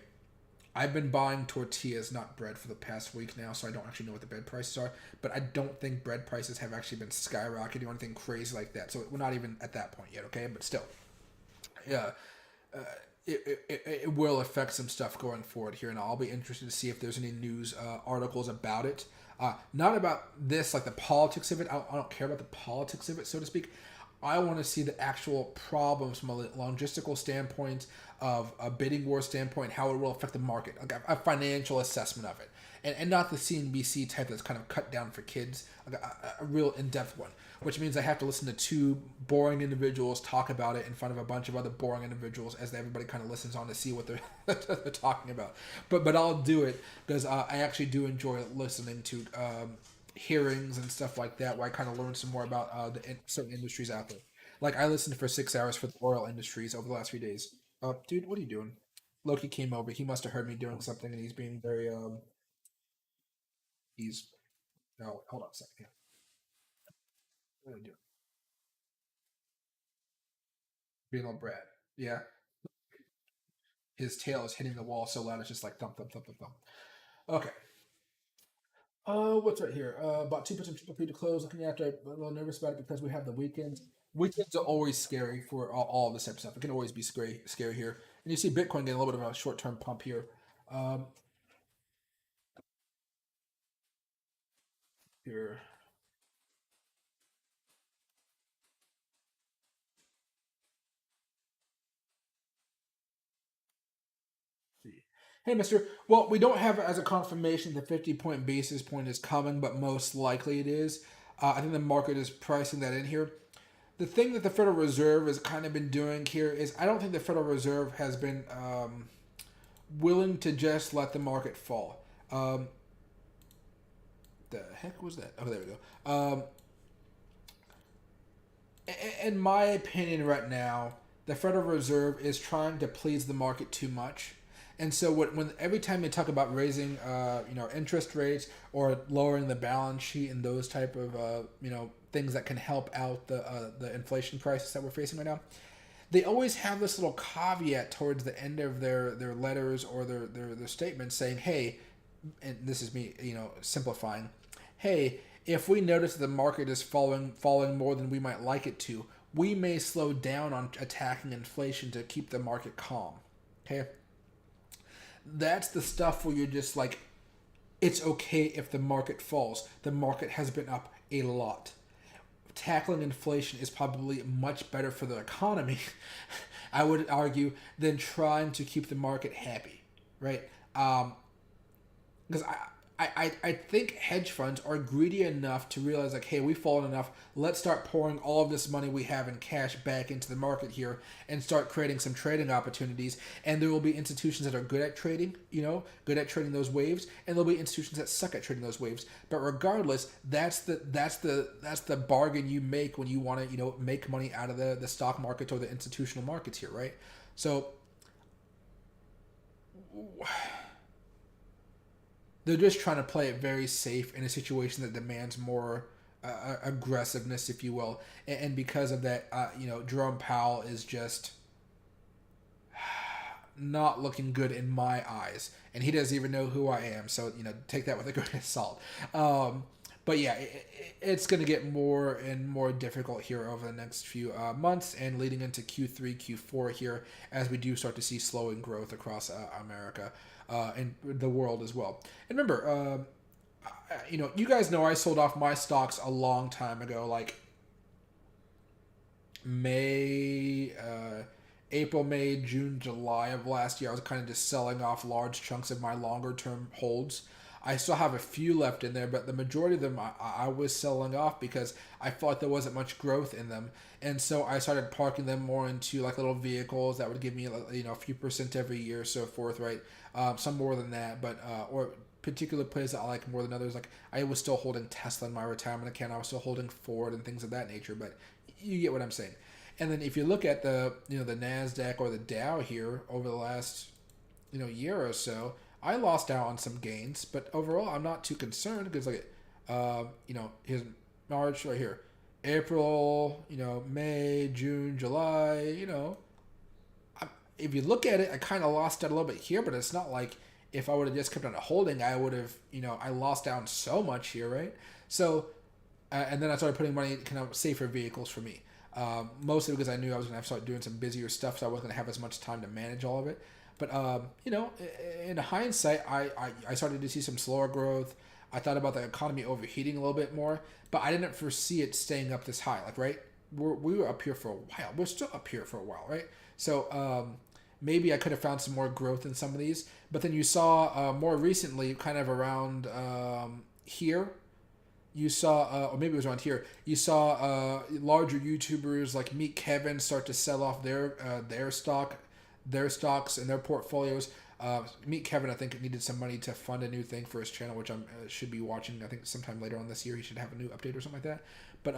A: I've been buying tortillas, not bread, for the past week now, so I don't actually know what the bread prices are. But I don't think bread prices have actually been skyrocketing or anything crazy like that. So we're not even at that point yet, okay? But still, yeah. Uh, it will affect some stuff going forward here, and I'll be interested to see if there's any news articles about it. Not about this, like the politics of it. I don't care about the politics of it, so to speak. I want to see the actual problems from a logistical standpoint, of a bidding war standpoint, how it will affect the market, like a financial assessment of it, and not the CNBC type that's kind of cut down for kids, like a real in-depth one, which means I have to listen to two boring individuals talk about it in front of a bunch of other boring individuals as everybody kind of listens on to see what they're, they're talking about. But I'll do it because I actually do enjoy listening to hearings and stuff like that, where I kind of learn some more about certain industries out there. Like I listened for 6 hours for the oil industries over the last few days. Dude, what are you doing? Loki came over. He must have heard me doing something, and he's being very He's no. Hold on a second. Yeah, what are you doing? Being a little brat. Yeah, his tail is hitting the wall so loud it's just like thump thump thump thump thump. Okay. What's right here? About 2% people to close. Looking after, I'm a little nervous about it because we have the weekends. Weekends are always scary for all this type of stuff. It can always be scary here. And you see Bitcoin getting a little bit of a short term pump here. Um, here, see. Hey, Mister. Well, we don't have it as a confirmation the 50-point basis point is coming, but most likely it is. I think the market is pricing that in here. The thing that the Federal Reserve has kind of been doing here is I don't think the Federal Reserve has been willing to just let the market fall. The heck was that? Oh, there we go. In my opinion, right now, the Federal Reserve is trying to please the market too much. And so when every time they talk about raising interest rates or lowering the balance sheet and those type of things that can help out the inflation crisis that we're facing right now, they always have this little caveat towards the end of their letters or their statements saying, hey, and this is me simplifying, hey, if we notice that the market is falling more than we might like it to, we may slow down on attacking inflation to keep the market calm. Okay, that's the stuff where you're just like, it's okay if the market falls. The market has been up a lot. Tackling inflation is probably much better for the economy, I would argue, than trying to keep the market happy, right? Because I think hedge funds are greedy enough to realize, like, hey, we've fallen enough. Let's start pouring all of this money we have in cash back into the market here and start creating some trading opportunities. And there will be institutions that are good at trading, good at trading those waves, and there'll be institutions that suck at trading those waves. But regardless, that's the bargain you make when you want to make money out of the stock market or the institutional markets here, right? So they're just trying to play it very safe in a situation that demands more aggressiveness, if you will, and because of that, Jerome Powell is just not looking good in my eyes, and he doesn't even know who I am. So take that with a grain of salt. But yeah, it's going to get more and more difficult here over the next few months and leading into Q3, Q4 here as we do start to see slowing growth across America and the world as well. And remember, you guys know I sold off my stocks a long time ago, like May, April, May, June, July of last year. I was kind of just selling off large chunks of my longer term holds. I still have a few left in there, but the majority of them I was selling off because I felt like there wasn't much growth in them, and so I started parking them more into like little vehicles that would give me a few percent every year, so forth, right? Some more than that, but or particular plays that I like more than others. Like I was still holding Tesla in my retirement account. I was still holding Ford and things of that nature, but you get what I'm saying. And then if you look at the Nasdaq or the Dow here over the last year or so, I lost out on some gains, but overall I'm not too concerned because like here's March right here, April, May, June, July, if you look at it, I kind of lost out a little bit here, but it's not like if I would have just kept on holding, I would have I lost down so much here, right? So and then I started putting money in kind of safer vehicles for me. Mostly because I knew I was going to have to start doing some busier stuff, so I wasn't going to have as much time to manage all of it. But in hindsight, I started to see some slower growth. I thought about the economy overheating a little bit more, but I didn't foresee it staying up this high. Like right, we were up here for a while. We're still up here for a while, right? So maybe I could have found some more growth in some of these. But then you saw more recently, kind of around here, you saw, or maybe it was around here, you saw larger YouTubers like Meet Kevin start to sell off their stocks and their portfolios. Meet Kevin, I think, needed some money to fund a new thing for his channel, which I should be watching. I think sometime later on this year he should have a new update or something like that. But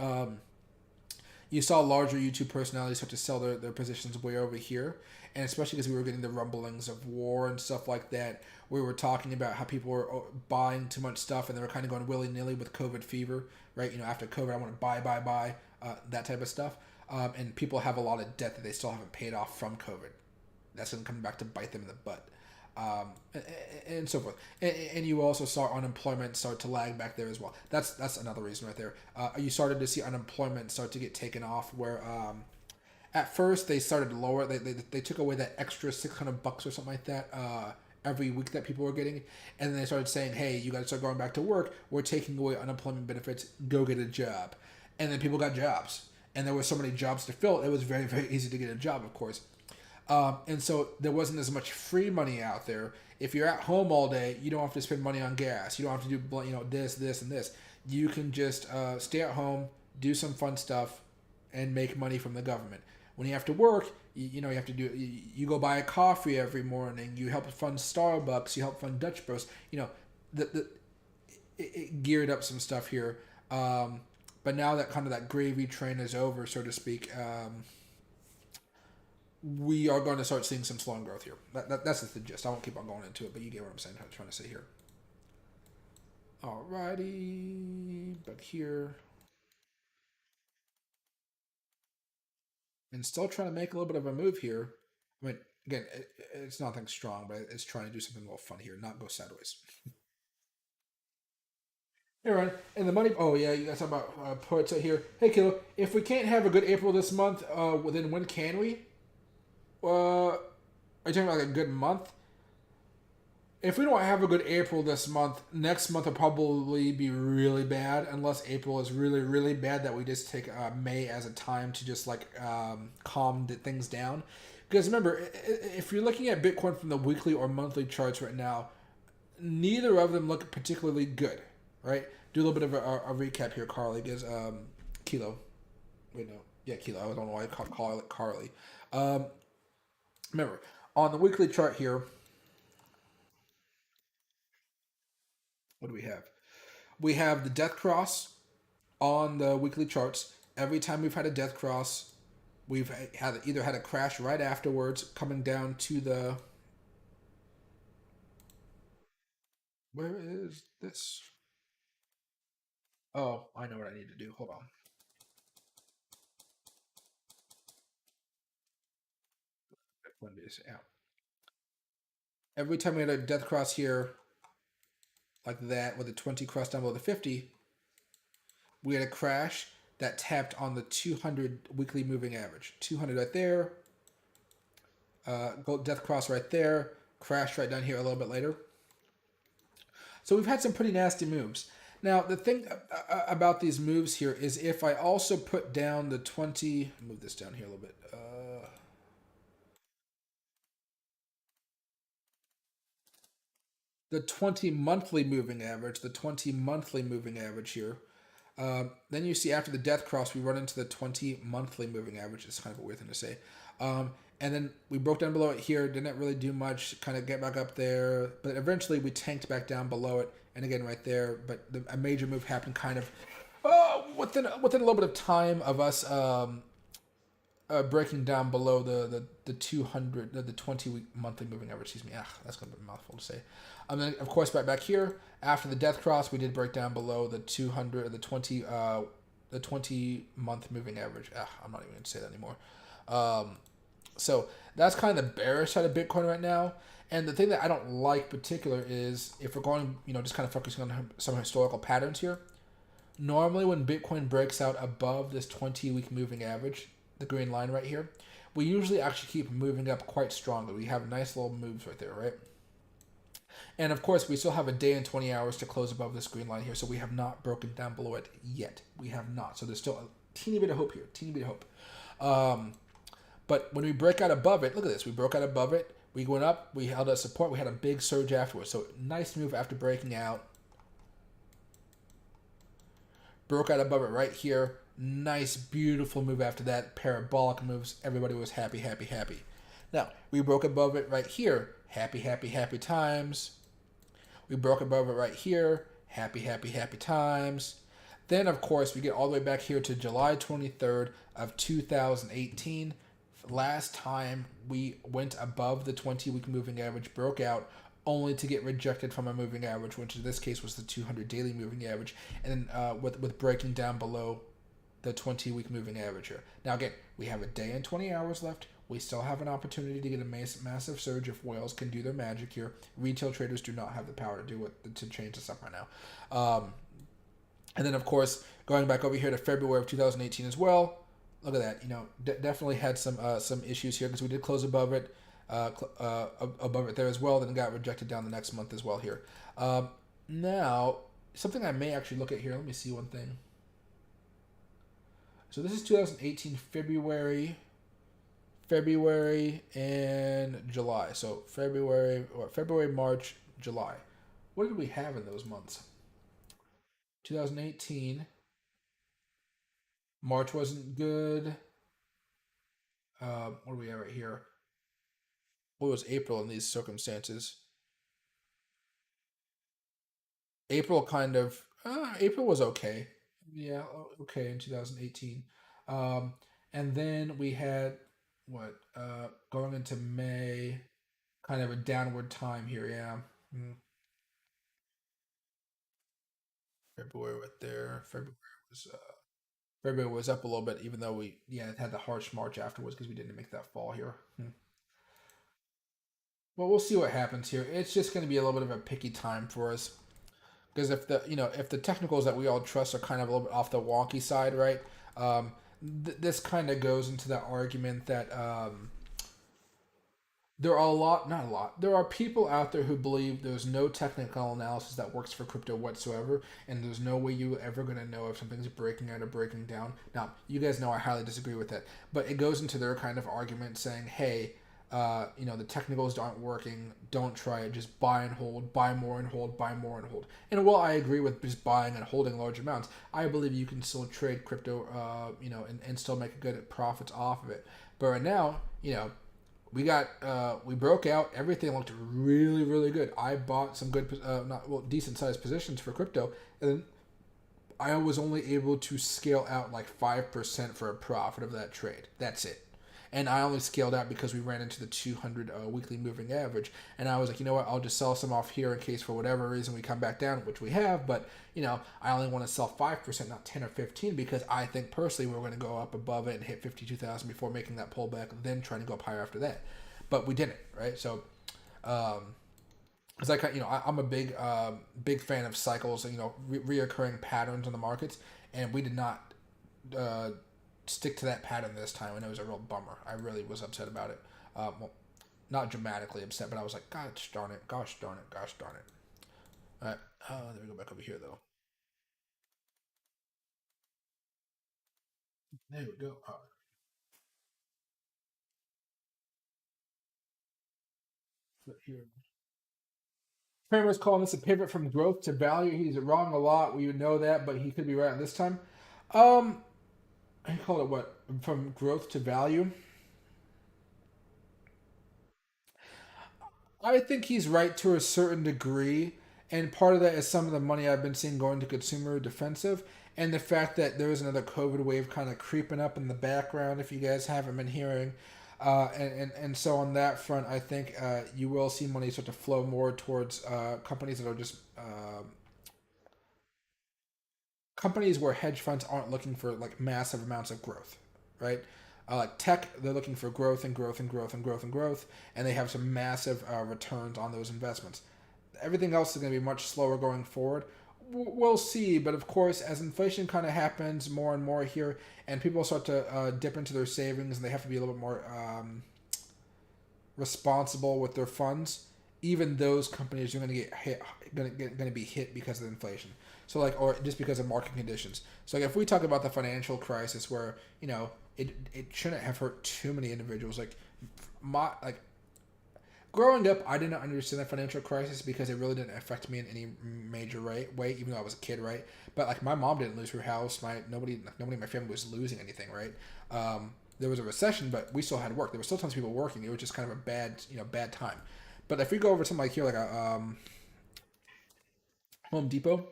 A: you saw larger YouTube personalities start to sell their positions way over here, and especially because we were getting the rumblings of war and stuff like that. We were talking about how people were buying too much stuff and they were kind of going willy-nilly with COVID fever, right? After COVID, I want to buy, that type of stuff. And people have a lot of debt that they still haven't paid off from COVID. That's going to come back to bite them in the butt. And so forth. And you also saw unemployment start to lag back there as well. That's another reason right there. You started to see unemployment start to get taken off where at first they started lower. They took away that extra $600 or something like that every week that people were getting, and then they started saying, hey, you got to start going back to work. We're taking away unemployment benefits. Go get a job. And then people got jobs. And there were so many jobs to fill. It was very, very easy to get a job, of course. And so there wasn't as much free money out there. If you're at home all day, you don't have to spend money on gas. You don't have to do this, and this. You can just stay at home, do some fun stuff, and make money from the government. When you have to work, you have to do. You go buy a coffee every morning. You help fund Starbucks. You help fund Dutch Bros. It geared up some stuff here. But now that kind of that gravy train is over, so to speak. We are going to start seeing some slowing growth here. That's the gist. I won't keep on going into it, but you get what I'm saying. I'm trying to say here. Alrighty, but here, and still trying to make a little bit of a move here. I mean, again, it's nothing strong, but it's trying to do something a little fun here, not go sideways. Hey, Ryan, and the money. Oh yeah, you guys talk about poets out here. Hey, Kilo, if we can't have a good April this month, then when can we? Are you talking about like a good month? If we don't have a good April this month, next month will probably be really bad. Unless April is really, really bad, that we just take May as a time to just like calm things down. Because remember, if you're looking at Bitcoin from the weekly or monthly charts right now, neither of them look particularly good. Right? Do a little bit of a recap here, Carly. Because Kilo, wait no, yeah, Kilo. I don't know why I call it Carly. Um, Remember, on the weekly chart here, what do we have? We have the death cross on the weekly charts. Every time we've had a death cross, we've either had a crash right afterwards, coming down to the Where is this? Oh, I know what I need to do. Hold on. Coinbase, yeah. Every time we had a death cross here, like that, with a 20 cross down below the 50, we had a crash that tapped on the 200 weekly moving average. 200 right there, death cross right there, crash right down here a little bit later. So we've had some pretty nasty moves. Now, the thing about these moves here is if I also put down the 20, move this down here a little bit. The 20 monthly moving average, the 20 monthly moving average here. Then you see after the death cross, we run into the 20 monthly moving average. It's kind of a weird thing to say. And then we broke down below it here, didn't really do much, kind of get back up there. But eventually we tanked back down below it, and again right there. But a major move happened kind of within a little bit of time of us breaking down below the 200, the 20 week monthly moving average. Excuse me. That's going to be a mouthful to say. And then, of course, right back here, after the death cross, we did break down below the 200, the 20 month moving average. I'm not even going to say that anymore. So that's kind of the bearish side of Bitcoin right now. And the thing that I don't like particular is if we're going, just kind of focusing on some historical patterns here. Normally, when Bitcoin breaks out above this 20-week moving average, the green line right here, we usually actually keep moving up quite strongly. We have nice little moves right there, right? And of course, we still have a day and 20 hours to close above this green line here, so we have not broken down below it yet. We have not. So there's still a teeny bit of hope here, teeny bit of hope. But when we break out above it, look at this. We broke out above it. We went up. We held a support. We had a big surge afterwards. So nice move after breaking out. Broke out above it right here. Nice, beautiful move after that. Parabolic moves. Everybody was happy, happy, happy. Now, we broke above it right here. Happy, happy, happy times. We broke above it right here. Happy, happy, happy times. Then, of course, we get all the way back here to July 23rd of 2018. Last time we went above the 20-week moving average, broke out, only to get rejected from a moving average, which in this case was the 200 daily moving average, and then with breaking down below the 20-week moving average here. Now, again, we have a day and 20 hours left. We still have an opportunity to get a massive surge if whales can do their magic here. Retail traders do not have the power to do it, to change this up right now. And then, of course, going back over here to February of 2018 as well. Look at that. Definitely had some issues here because we did close above it, above it there as well. Then got rejected down the next month as well here. Now, something I may actually look at here. Let me see one thing. So this is 2018 February, and July. So February, March, July. What did we have in those months? 2018. March wasn't good. What do we have right here? What was April in these circumstances? April kind of. April was okay. Yeah, okay in 2018. Um, and then we had what? Going into May, kind of a downward time here. Yeah. February right there. February was up a little bit, even though we had the harsh March afterwards because we didn't make that fall here. Well, we'll see what happens here. It's just going to be a little bit of a picky time for us because if the technicals that we all trust are kind of a little bit off the wonky side, right? This kind of goes into the argument that there are not a lot. There are people out there who believe there's no technical analysis that works for crypto whatsoever, and there's no way you're ever going to know if something's breaking out or breaking down. Now, you guys know I highly disagree with that, but it goes into their kind of argument saying, hey, the technicals aren't working. Don't try it. Just buy and hold, buy more and hold, buy more and hold. And while I agree with just buying and holding large amounts, I believe you can still trade crypto, and still make good profits off of it. But right now, we broke out. Everything looked really, really good. I bought some good, decent sized positions for crypto, and then I was only able to scale out like 5% for a profit of that trade. That's it. and I only scaled out because we ran into the 200 weekly moving average, and I was like, you know what, I'll just sell some off here in case for whatever reason we come back down, which we have, but I only want to sell 5%, not 10 or 15, because I think personally we're going to go up above it and hit 52,000 before making that pullback, then trying to go up higher after that, but we didn't, right? So. It's like I'm a big fan of cycles, reoccurring patterns in the markets, and we did not uh, stick to that pattern this time, and it was a real bummer. I really was upset about it. Well, not dramatically upset, but I was like, gosh darn it, gosh darn it, gosh darn it. All right, let me go back over here though. There we go. All right, here. Kramer's calling this a pivot from growth to value. He's wrong a lot. We know that, but he could be right this time. Um, he called it what? From growth to value. I think he's right to a certain degree, and part of that is some of the money I've been seeing going to consumer defensive, and the fact that there is another COVID wave kind of creeping up in the background. If you guys haven't been hearing, and so on that front, I think you will see money start to flow more towards companies that are just companies where hedge funds aren't looking for like massive amounts of growth, right? Like tech, they're looking for growth and growth and growth and growth and growth, and they have some massive returns on those investments. Everything else is going to be much slower going forward. We'll see, but of course, as inflation kind of happens more and more here, and people start to dip into their savings, and they have to be a little bit more responsible with their funds, even those companies are going to get hit, going to be hit because of inflation. So like, or just because of market conditions. So like, if we talk about the financial crisis, where it shouldn't have hurt too many individuals. Like growing up, I did not understand the financial crisis because it really didn't affect me in any major way, even though I was a kid, right? But like my mom didn't lose her house. Nobody in my family was losing anything, right? There was a recession, but we still had work. There were still tons of people working. It was just kind of a bad time. But if we go over to something like here, like a Home Depot,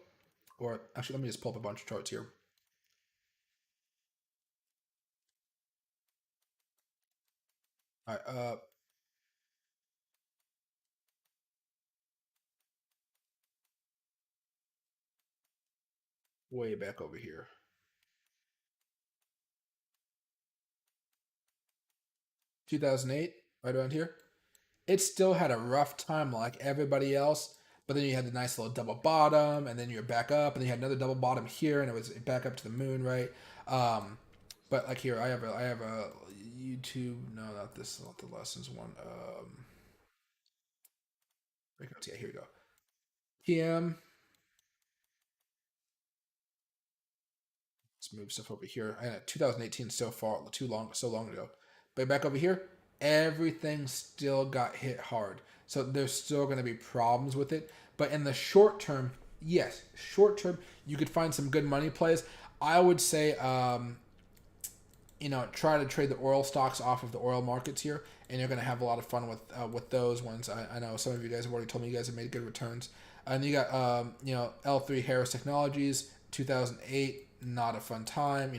A: or actually, let me just pull up a bunch of charts here. All right, way back over here, 2008, right around here. It still had a rough time like everybody else. But then you had the nice little double bottom, and then you're back up, and then you had another double bottom here, and it was back up to the moon, right? Um, but like here, I have a YouTube. No, not this, not the lessons one. Breakouts. Yeah, here we go. PM. Let's move stuff over here. 2018 so far so long ago. But back over here, everything still got hit hard. So there's still going to be problems with it. But in the short term, yes, short term you could find some good money plays. I would say, try to trade the oil stocks off of the oil markets here, and you're going to have a lot of fun with those ones. I know some of you guys have already told me you guys have made good returns. And you got L3 Harris Technologies, 2008, not a fun time.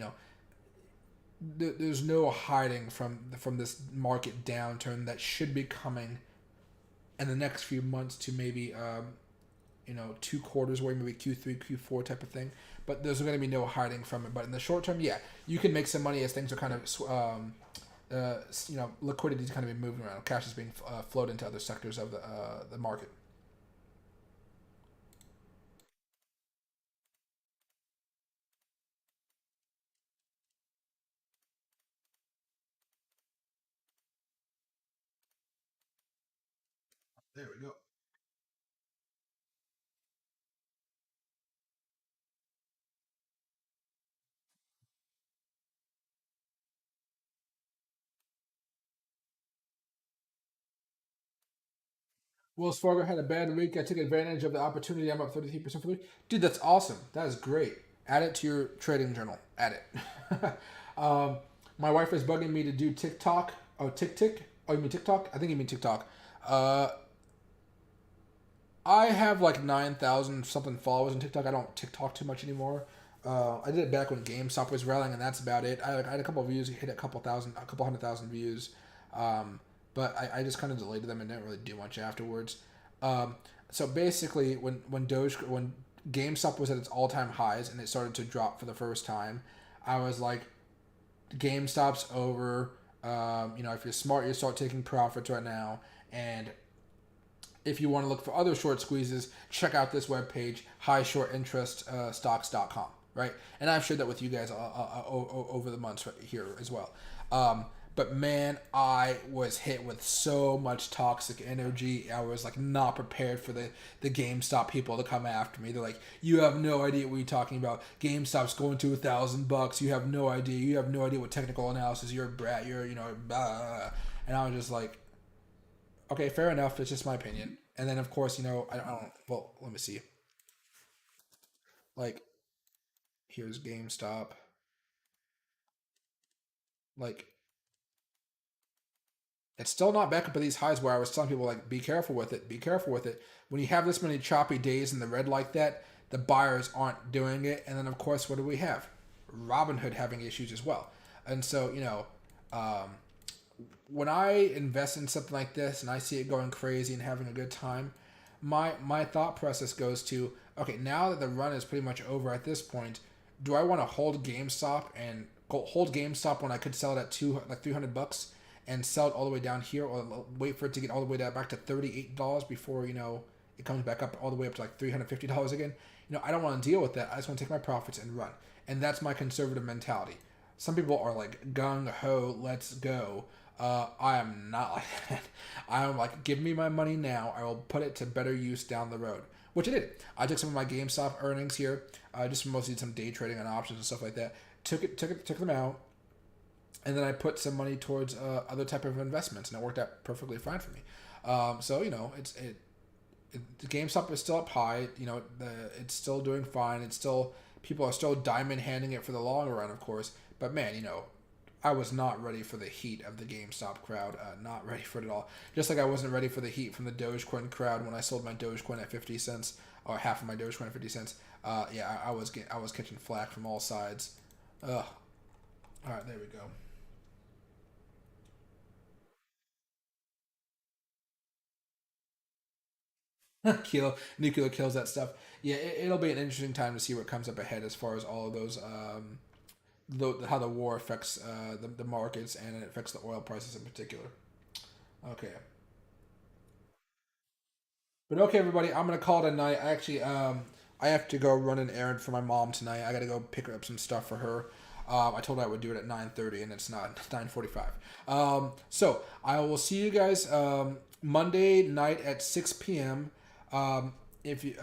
A: There's no hiding from this market downturn that should be coming in the next few months to maybe 2 quarters away, maybe Q3, Q4 type of thing. But there's going to be no hiding from it. But in the short term, yeah, you can make some money as things are kind of liquidity is kind of be moving around. Cash is being flowed into other sectors of the market. There we go. Wells Fargo had a bad week. I took advantage of the opportunity. I'm up 33% for the week. Dude, that's awesome. That is great. Add it to your trading journal. Add it. um, my wife is bugging me to do TikTok. Oh, TikTok? Oh, you mean TikTok? I think you mean TikTok. Uh, I have like 9,000 something followers on TikTok. I don't TikTok too much anymore. I did it back when GameStop was rallying, and that's about it. I had a couple of views, hit a couple 100,000 views, um, but I just kind of deleted them and didn't really do much afterwards. Um, so basically, when GameStop was at its all time highs and it started to drop for the first time, I was like, GameStop's over. If you're smart, you start taking profits right now, and if you want to look for other short squeezes, check out this webpage, highshortintereststocks.com, right? And I've shared that with you guys over the months right here as well. But man, I was hit with so much toxic energy. I was like not prepared for the GameStop people to come after me. They're like, "You have no idea what you're talking about. GameStop's going to $1,000. You have no idea. You have no idea what technical analysis. You're a brat. You're blah." And I was just like, okay, fair enough. It's just my opinion. And then, of course, I don't. Well, let me see. Like, here's GameStop. Like, it's still not back up at these highs where I was telling people, like, be careful with it. Be careful with it. When you have this many choppy days in the red like that, the buyers aren't doing it. And then, of course, what do we have? Robinhood having issues as well. And so, um, when I invest in something like this and I see it going crazy and having a good time, my thought process goes to, okay, now that the run is pretty much over at this point, do I want to hold GameStop when I could sell it at 300 bucks and sell it all the way down here, or wait for it to get all the way down back to $38 before it comes back up all the way up to like $350 again? I don't want to deal with that. I just want to take my profits and run, and that's my conservative mentality. Some people are like gung ho, let's go. I am not like that. I am like, give me my money now. I will put it to better use down the road, which I did. I took some of my GameStop earnings here, just mostly some day trading on options and stuff like that. Took them out, and then I put some money towards other type of investments, and it worked out perfectly fine for me. So the GameStop is still up high. It's still doing fine. It's still, people are still diamond handing it for the long run, of course. But man, I was not ready for the heat of the GameStop crowd. Not ready for it at all. Just like I wasn't ready for the heat from the Dogecoin crowd when I sold my Dogecoin at 50 cents, or half of my Dogecoin at 50 cents. I was catching flack from all sides. Ugh. All right, there we go. Nuclear kills that stuff. Yeah, it'll be an interesting time to see what comes up ahead as far as all of those, how the war affects the markets, and it affects the oil prices in particular. Okay, but okay, everybody, I'm gonna call it a night. I have to go run an errand for my mom tonight. I gotta go pick up some stuff for her. I told her I would do it at 9:30, and it's not 9:45. So I will see you guys Monday night at 6 p.m. If you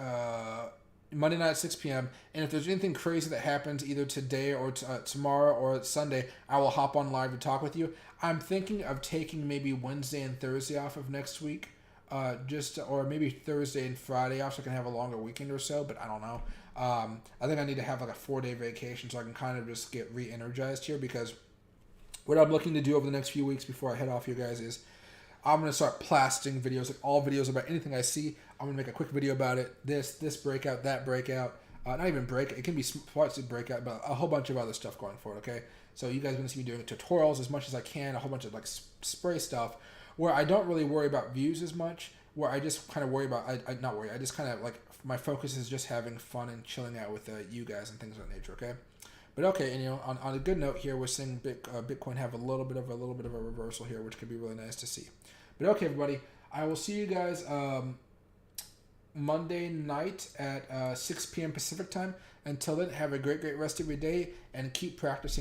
A: Monday night at 6 p.m. And if there's anything crazy that happens either today or tomorrow or Sunday, I will hop on live to talk with you. I'm thinking of taking maybe Wednesday and Thursday off of next week, or maybe Thursday and Friday off so I can have a longer weekend or so. But I don't know. I think I need to have like a 4-day vacation so I can kind of just get re-energized here, because what I'm looking to do over the next few weeks before I head off, you guys, is I'm gonna start plastering videos, like all videos about anything I see. I'm gonna make a quick video about it. This breakout, that breakout. Not even break. It can be parts of breakout, but a whole bunch of other stuff going forward. Okay, so you guys are gonna see me doing tutorials as much as I can. A whole bunch of like spray stuff, where I don't really worry about views as much. Where I just kind of worry about, I not worry. I just kind of like, my focus is just having fun and chilling out with you guys and things of that nature. Okay. But okay, and on a good note here, we're seeing Bitcoin have a little bit of a reversal here, which could be really nice to see. But okay, everybody, I will see you guys Monday night at 6 p.m. Pacific time. Until then, have a great rest of your day, and keep practicing.